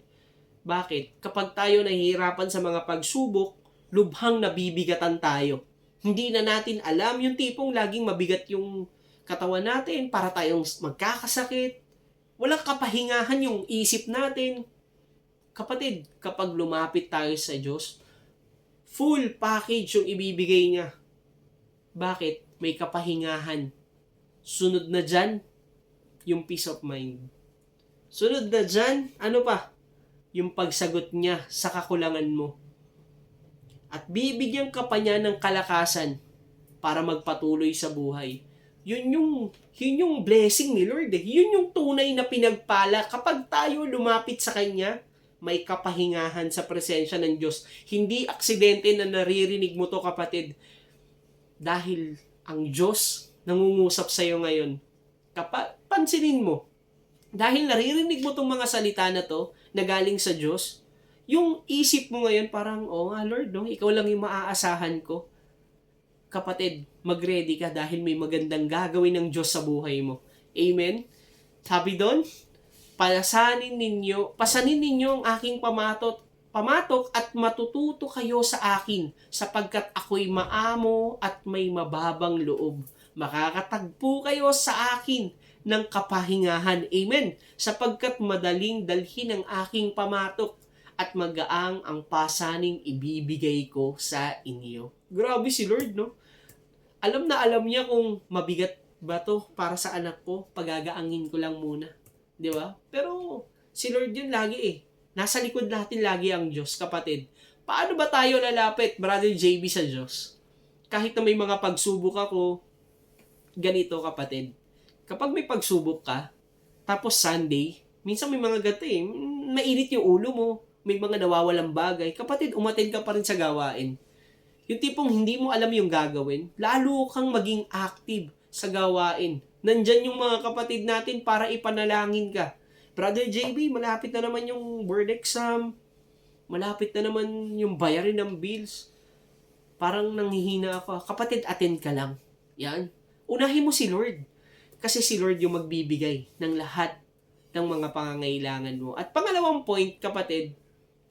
Bakit? Kapag tayo nahihirapan sa mga pagsubok, lubhang nabibigatan tayo. Hindi na natin alam yung tipong laging mabigat yung katawan natin para tayong magkakasakit. Walang kapahingahan yung isip natin. Kapatid, kapag lumapit tayo sa Diyos, full package yung ibibigay niya. Bakit? May kapahingahan. Sunod na dyan, yung peace of mind. Sunod na dyan, ano pa? Yung pagsagot niya sa kakulangan mo. At bibigyan ka pa niya ng kalakasan para magpatuloy sa buhay. Yun yung blessing ni Lord. Yun yung tunay na pinagpala. Kapag tayo lumapit sa Kanya, may kapahingahan sa presensya ng Diyos. Hindi aksidente na naririnig mo to, kapatid. Dahil ang Diyos nangungusap sa iyo ngayon. Pansinin mo. Dahil naririnig mo tong mga salita na to, na galing sa Diyos, yung isip mo ngayon parang, oh nga Lord, no? Ikaw lang yung maaasahan ko. Kapatid, mag-ready ka dahil may magandang gagawin ng Diyos sa buhay mo. Amen? Sabi doon, pasanin ninyo ang aking pamatok at matututo kayo sa akin sapagkat ako'y maamo at may mababang loob. Makakatagpo kayo sa akin ng kapahingahan. Amen. Sapagkat madaling dalhin ang aking pamatok at magaang ang pasaning ibibigay ko sa inyo. Grabe si Lord, no? Alam na alam niya kung mabigat ba to para sa anak ko, pagagaangin ko lang muna. Di ba? Pero si Lord yun lagi eh. Nasa likod natin lagi ang Diyos, kapatid. Paano ba tayo lalapit, Brother JB, sa Diyos? Kahit na may mga pagsubok ako, ganito, kapatid. Kapag may pagsubok ka, tapos Sunday, minsan may mga gato eh, mainit yung ulo mo, may mga nawawalang bagay. Kapatid, umattend ka pa rin sa gawain. Yung tipong hindi mo alam yung gagawin, lalo kang maging active sa gawain. Nandyan yung mga kapatid natin para ipanalangin ka. Brother JB, malapit na naman yung board exam. Malapit na naman yung bayarin ng bills. Parang nanghihina ako. Kapatid, attend ka lang. Yan. Unahin mo si Lord. Kasi si Lord yung magbibigay ng lahat ng mga pangangailangan mo. At pangalawang point, kapatid,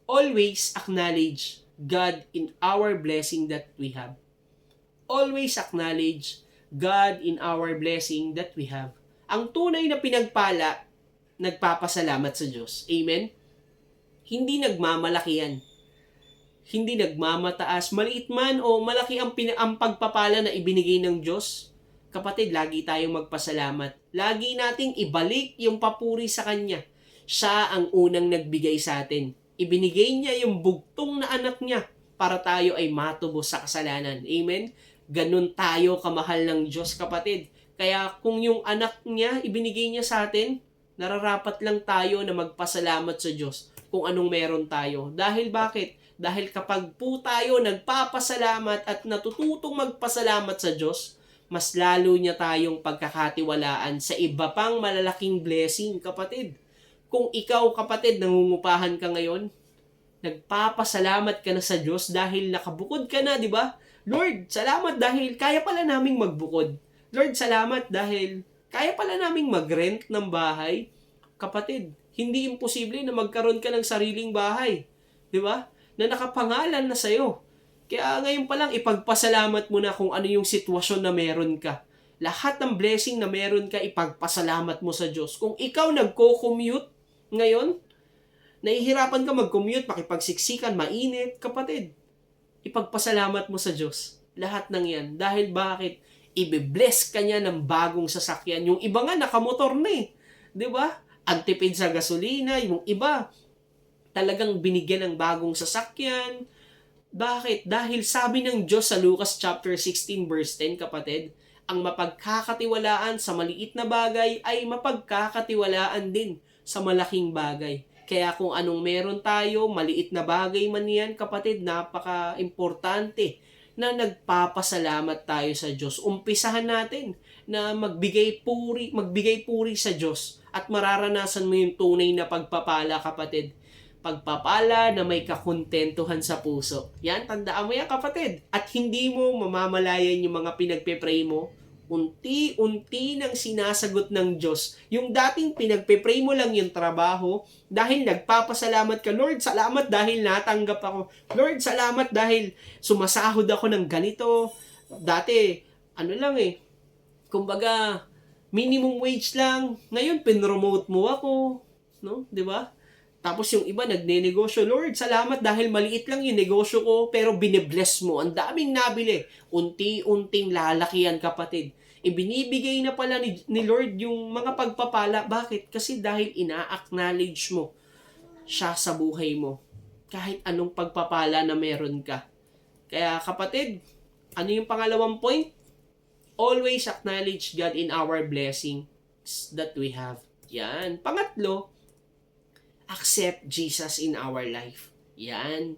always acknowledge God in our blessing that we have. Always acknowledge God in our blessing that we have. Ang tunay na pinagpala, nagpapasalamat sa Diyos. Amen? Hindi nagmamalaki yan. Hindi nagmamataas. Maliit man o malaki ang pagpapala na ibinigay ng Diyos, kapatid, lagi tayong magpasalamat. Lagi nating ibalik yung papuri sa Kanya. Siya ang unang nagbigay sa atin. Ibinigay niya yung bugtong na anak niya para tayo ay matubos sa kasalanan. Amen? Ganun tayo kamahal ng Diyos, kapatid. Kaya kung yung anak niya, ibinigay niya sa atin, nararapat lang tayo na magpasalamat sa Diyos kung anong meron tayo. Dahil bakit? Dahil kapag po tayo nagpapasalamat at natututong magpasalamat sa Diyos, mas lalo niya tayong pagkakatiwalaan sa iba pang malalaking blessing, kapatid. Kung ikaw, kapatid, nangungupahan ka ngayon, nagpapasalamat ka na sa Diyos dahil nakabukod ka na, di ba? Lord, salamat dahil kaya pala naming magbukod. Lord, salamat dahil kaya pala naming mag-rent ng bahay. Kapatid, hindi imposible na magkaroon ka ng sariling bahay. Di ba? Na nakapangalan na sa'yo. Kaya ngayon pa lang, ipagpasalamat mo na kung ano yung sitwasyon na meron ka. Lahat ng blessing na meron ka, ipagpasalamat mo sa Diyos. Kung ikaw nagko-commute ngayon, nahihirapan ka mag-commute, makipagsiksikan, mainit, kapatid, ipagpasalamat mo sa Diyos. Lahat ng yan. Dahil bakit? Ibe-bless ka niya ng bagong sasakyan. Yung iba nga, nakamotor na eh. Di ba? Ang tipid sa gasolina. Yung iba, talagang binigyan ng bagong sasakyan. Bakit? Dahil sabi ng Diyos sa Lucas chapter 16 verse 10, kapatid, ang mapagkakatiwalaan sa maliit na bagay ay mapagkakatiwalaan din sa malaking bagay. Kaya kung anong meron tayo, maliit na bagay man yan, kapatid, napaka-importante na nagpapasalamat tayo sa Diyos. Umpisahan natin na magbigay puri sa Diyos at mararanasan mo yung tunay na pagpapala, kapatid. Pagpapala na may kakontentuhan sa puso. Yan, tandaan mo yan kapatid. At hindi mo mamamalayan yung mga pinagpe-pray mo. Unti-unti nang sinasagot ng Diyos. Yung dating pinagpe-pray mo lang yung trabaho, dahil nagpapasalamat ka, Lord, salamat dahil natanggap ako. Lord, salamat dahil sumasahod ako ng ganito. Dati, kumbaga, minimum wage lang. Ngayon, pinromote mo ako. No? Di ba? Tapos yung iba nagnenegosyo, Lord, salamat dahil maliit lang yung negosyo ko, pero binibless mo. Ang daming nabili. Unti-unting lalakihan, kapatid. Ibinibigay na pala ni Lord yung mga pagpapala. Bakit? Kasi dahil ina-acknowledge mo siya sa buhay mo. Kahit anong pagpapala na meron ka. Kaya kapatid, ano yung pangalawang point? Always acknowledge God in our blessings that we have. Yan. Pangatlo, accept Jesus in our life. Yan.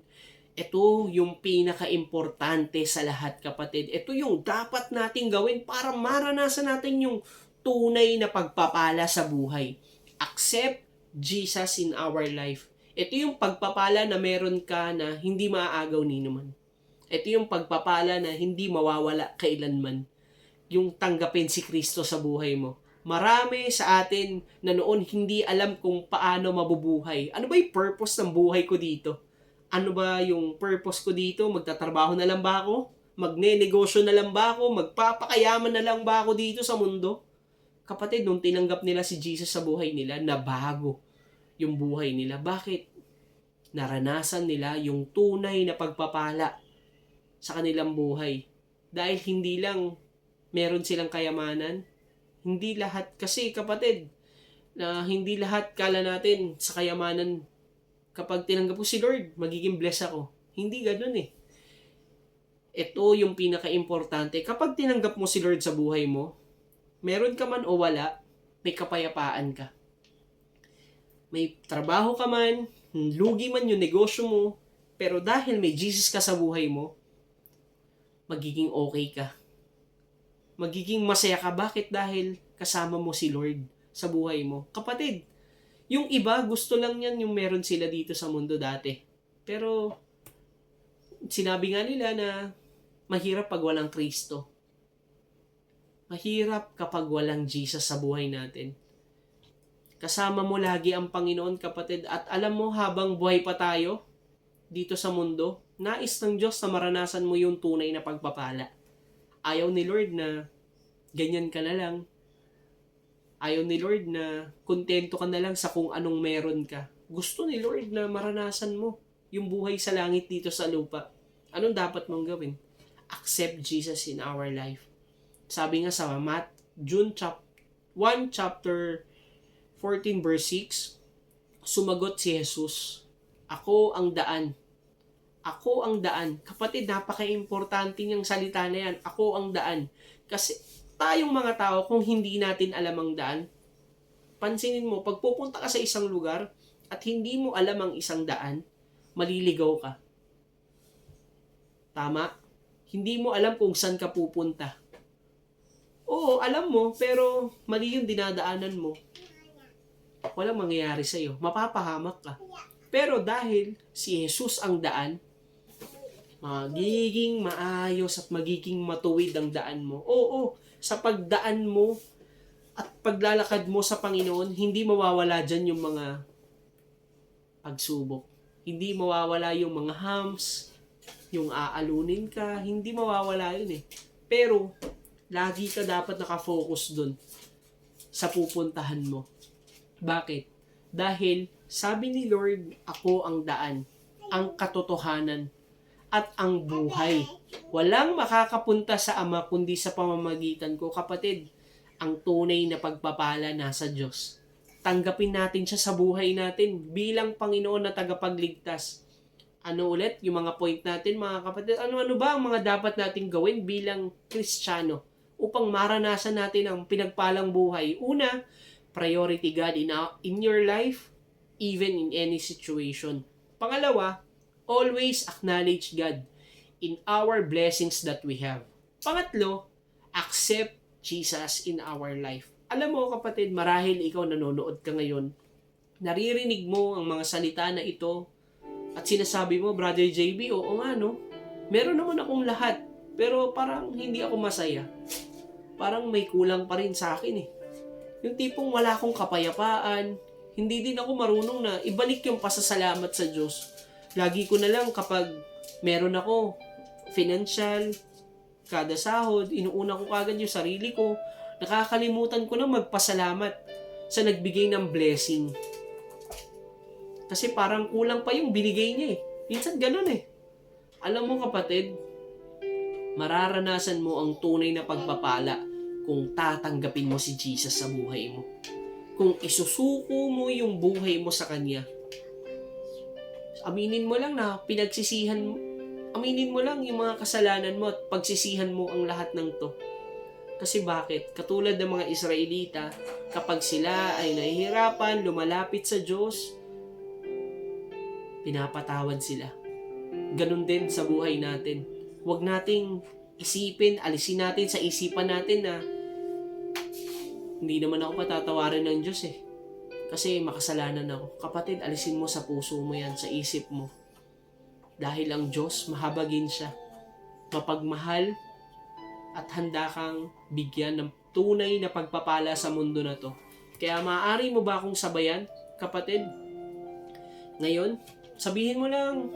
Ito yung pinaka-importante sa lahat, kapatid. Ito yung dapat nating gawin para maranasan natin yung tunay na pagpapala sa buhay. Accept Jesus in our life. Ito yung pagpapala na meron ka na hindi maaagaw ni naman. Ito yung pagpapala na hindi mawawala kailanman. Yung tanggapin si Kristo sa buhay mo. Marami sa atin na noon hindi alam kung paano mabubuhay. Ano ba yung purpose ng buhay ko dito? Ano ba yung purpose ko dito? Magtatrabaho na lang ba ako? Magne-negosyo na lang ba ako? Magpapakayaman na lang ba ako dito sa mundo? Kapatid, nung tinanggap nila si Jesus sa buhay nila, nabago yung buhay nila. Bakit? Naranasan nila yung tunay na pagpapala sa kanilang buhay. Dahil hindi lang meron silang kayamanan, hindi lahat, kasi kapatid, na hindi lahat kala natin sa kayamanan, kapag tinanggap ko si Lord, magiging bless ako. Hindi ganun eh. Ito yung pinaka-importante. Kapag tinanggap mo si Lord sa buhay mo, meron ka man o wala, may kapayapaan ka. May trabaho ka man, lugi man yung negosyo mo, pero dahil may Jesus ka sa buhay mo, magiging okay ka. Magiging masaya ka. Bakit? Dahil kasama mo si Lord sa buhay mo. Kapatid, yung iba, gusto lang yan yung meron sila dito sa mundo dati. Pero, sinabi nga nila na mahirap pag walang Kristo. Mahirap kapag walang Jesus sa buhay natin. Kasama mo lagi ang Panginoon, kapatid. At alam mo, habang buhay pa tayo dito sa mundo, nais ng Diyos na maranasan mo yung tunay na pagpapala. Ayaw ni Lord na ganyan ka na lang. Ayaw ni Lord na kontento ka na lang sa kung anong meron ka. Gusto ni Lord na maranasan mo yung buhay sa langit dito sa lupa. Anong dapat mong gawin? Accept Jesus in our life. Sabi nga sa June 1 chapter 14 verse 6, sumagot si Jesus, "Ako ang daan." Ako ang daan. Kapatid, napaka-importante niyang salita na yan. Ako ang daan. Kasi tayong mga tao, kung hindi natin alam ang daan, pansinin mo, pag pupunta ka sa isang lugar at hindi mo alam ang isang daan, maliligaw ka. Tama? Hindi mo alam kung saan ka pupunta. Oo, alam mo, pero mali yung dinadaanan mo. Walang mangyayari sa'yo. Mapapahamak ka. Pero dahil si Jesus ang daan, magiging maayos at magiging matuwid ang daan mo. Oo, sa pagdaan mo at paglalakad mo sa Panginoon, hindi mawawala dyan yung mga pagsubok. Hindi mawawala yung mga hams, yung aalunin ka, hindi mawawala yun eh. Pero, lagi ka dapat nakafocus dun sa pupuntahan mo. Bakit? Dahil, sabi ni Lord, ako ang daan, ang katotohanan, at ang buhay. Walang makakapunta sa Ama kundi sa pamamagitan ko. Kapatid, ang tunay na pagpapala nasa Diyos. Tanggapin natin siya sa buhay natin bilang Panginoon na tagapagligtas. Ano ulit? Yung mga point natin, mga kapatid. Ano ba ang mga dapat nating gawin bilang Kristiyano upang maranasan natin ang pinagpalang buhay? Una, priority God in your life, even in any situation. Pangalawa, always acknowledge God in our blessings that we have. Pangatlo, accept Jesus in our life. Alam mo kapatid, marahil ikaw nanonood ka ngayon, naririnig mo ang mga salita na ito at sinasabi mo, Brother JB, oo nga no, meron naman akong lahat, pero parang hindi ako masaya. Parang may kulang pa rin sa akin eh. Yung tipong wala akong kapayapaan, hindi din ako marunong na ibalik yung pasasalamat sa Diyos. Lagi ko na lang kapag meron ako financial, kada sahod, inuuna ko kagad yung sarili ko. Nakakalimutan ko na magpasalamat sa nagbigay ng blessing. Kasi parang kulang pa yung binigay niya eh. Minsan ganun eh. Alam mo kapatid, mararanasan mo ang tunay na pagpapala kung tatanggapin mo si Jesus sa buhay mo. Kung isusuko mo yung buhay mo sa Kanya. Aminin mo lang na pinagsisihan mo. Aminin mo lang yung mga kasalanan mo at pagsisihan mo ang lahat ng to. Kasi bakit? Katulad ng mga Israelita, kapag sila ay nahihirapan, lumalapit sa Diyos, pinapatawad sila. Ganun din sa buhay natin. Huwag nating isipin, alisin natin sa isipan natin na hindi naman ako patatawarin ng Diyos eh. Kasi makasalanan ako. Kapatid, alisin mo sa puso mo yan, sa isip mo. Dahil ang Diyos, mahabagin siya. Mapagmahal at handa kang bigyan ng tunay na pagpapala sa mundo na to. Kaya maaari mo ba akong sabayan, kapatid? Ngayon, sabihin mo lang,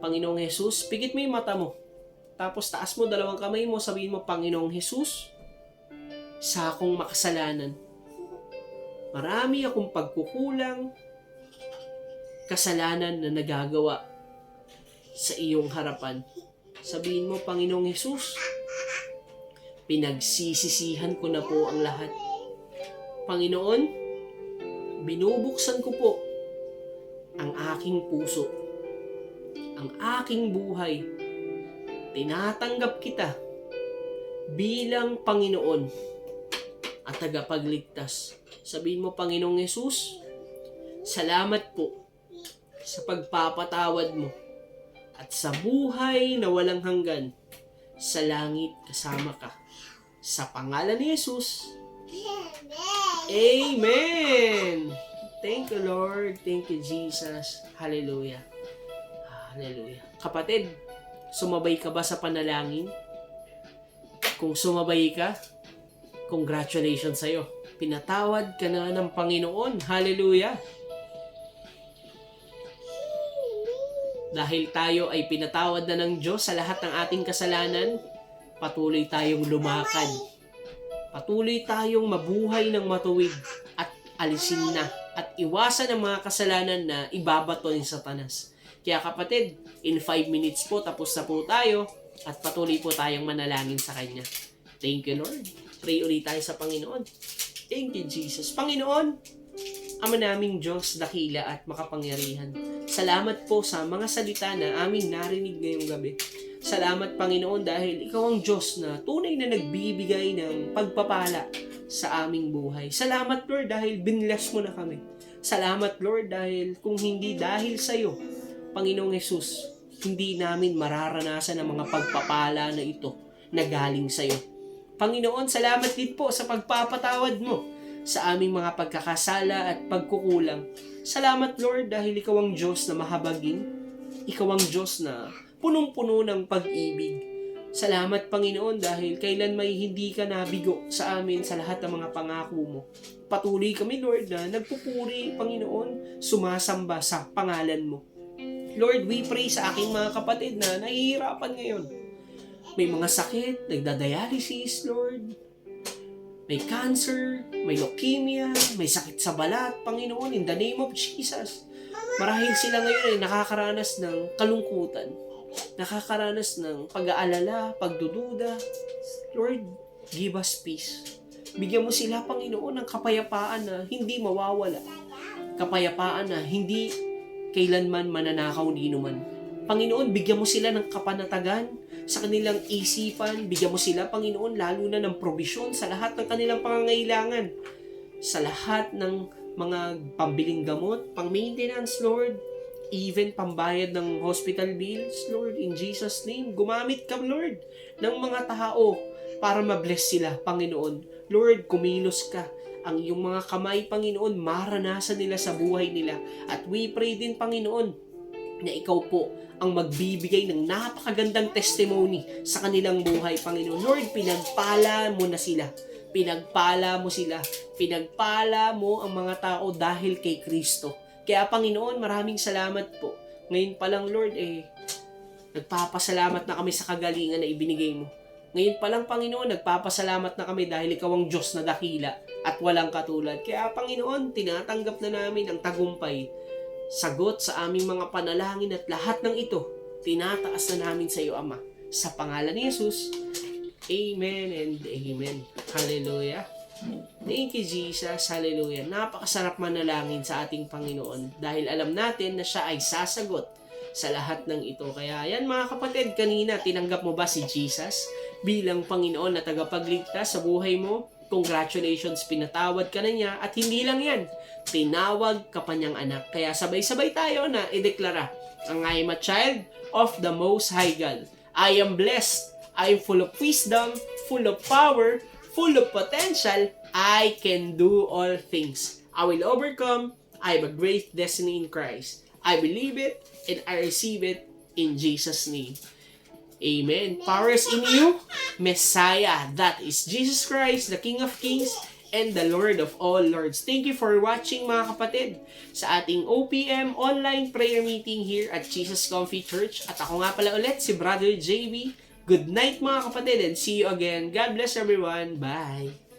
Panginoong Jesus, pigit mo yung mata mo. Tapos taas mo dalawang kamay mo, sabihin mo, Panginoong Jesus, sa akong makasalanan. Marami akong pagkukulang, kasalanan na nagagawa sa iyong harapan. Sabihin mo, Panginoong Jesus, pinagsisisihan ko na po ang lahat. Panginoon, binubuksan ko po ang aking puso, ang aking buhay. Tinatanggap kita bilang Panginoon at tagapagligtas. Sabihin mo, Panginoong Jesus, salamat po sa pagpapatawad mo at sa buhay na walang hanggan. Sa langit kasama ka. Sa pangalan ni Jesus. Amen! Thank you, Lord. Thank you, Jesus. Hallelujah. Hallelujah. Kapatid, sumabay ka ba sa panalangin? Kung sumabay ka, congratulations sa'yo. Pinatawad ka na ng Panginoon. Hallelujah. Dahil tayo ay pinatawad na ng Diyos sa lahat ng ating kasalanan, patuloy tayong lumakad. Patuloy tayong mabuhay ng matuwid at alisin na at iwasan ang mga kasalanan na ibabato ni Satanas. Kaya kapatid, in 5 minutes po tapos na po tayo at patuloy po tayong manalangin sa Kanya. Thank you, Lord. Pray ulit tayo sa Panginoon. Thank you, Jesus. Panginoon, Ama naming Diyos, dakila at makapangyarihan. Salamat po sa mga salita na aming narinig ngayong gabi. Salamat, Panginoon, dahil Ikaw ang Diyos na tunay na nagbibigay ng pagpapala sa aming buhay. Salamat, Lord, dahil binless mo na kami. Salamat, Lord, dahil kung hindi dahil sa iyo, Panginoong Jesus, hindi namin mararanasan ang mga pagpapala na ito na galing sa iyo. Panginoon, salamat din po sa pagpapatawad mo sa aming mga pagkakasala at pagkukulang. Salamat, Lord, dahil Ikaw ang Diyos na mahabagin. Ikaw ang Diyos na punong-puno ng pag-ibig. Salamat, Panginoon, dahil kailan may hindi ka nabigo sa amin sa lahat ng mga pangako mo. Patuloy kami, Lord, na nagpupuri, Panginoon, sumasamba sa pangalan mo. Lord, we pray sa aking mga kapatid na nahihirapan ngayon. May mga sakit, nagdadialysis, Lord. May cancer, may leukemia, may sakit sa balat, Panginoon, in the name of Jesus. Marahil sila ngayon ay nakakaranas ng kalungkutan, nakakaranas ng pag-aalala, pagdududa. Lord, give us peace. Bigyan mo sila, Panginoon, ng kapayapaan na hindi mawawala. Kapayapaan na hindi kailanman mananakaw ni numan. Panginoon, bigyan mo sila ng kapanatagan sa kanilang isipan. Bigyan mo sila, Panginoon, lalo na ng probisyon sa lahat ng kanilang pangangailangan. Sa lahat ng mga pambiling gamot, pang-maintenance, Lord. Even pambayad ng hospital bills, Lord. In Jesus' name, gumamit ka, Lord, ng mga tao para ma-bless sila, Panginoon. Lord, kumilos ka ang iyong mga kamay, Panginoon, maranasan nila sa buhay nila. At we pray din, Panginoon, na ikaw po ang magbibigay ng napakagandang testimony sa kanilang buhay, Panginoon. Lord, pinagpala mo na sila. Pinagpala mo sila. Pinagpala mo ang mga tao dahil kay Kristo. Kaya, Panginoon, maraming salamat po. Ngayon pa lang, Lord, nagpapasalamat na kami sa kagalingan na ibinigay mo. Ngayon pa lang, Panginoon, nagpapasalamat na kami dahil ikaw ang Diyos na dakila at walang katulad. Kaya, Panginoon, tinatanggap na namin ang tagumpay, sagot sa aming mga panalangin at lahat ng ito, tinataas na namin sa iyo, Ama. Sa pangalan ni Jesus, Amen and Amen. Hallelujah. Thank you, Jesus. Hallelujah. Napakasarap manalangin sa ating Panginoon dahil alam natin na siya ay sasagot sa lahat ng ito. Kaya yan mga kapatid, kanina tinanggap mo ba si Jesus bilang Panginoon na tagapagligtas sa buhay mo? Congratulations, pinatawad ka na niya at hindi lang yan, tinawag ka pa niyang anak. Kaya sabay-sabay tayo na ideklara, I am a child of the Most High God. I am blessed. I am full of wisdom, full of power, full of potential. I can do all things. I will overcome. I have a great destiny in Christ. I believe it and I receive it in Jesus' name. Amen. Power is in you, Messiah. That is Jesus Christ, the King of Kings and the Lord of all Lords. Thank you for watching mga kapatid sa ating OPM online prayer meeting here at Jesus Comfy Church. At ako nga pala ulit si Brother JV. Good night mga kapatid and see you again. God bless everyone. Bye.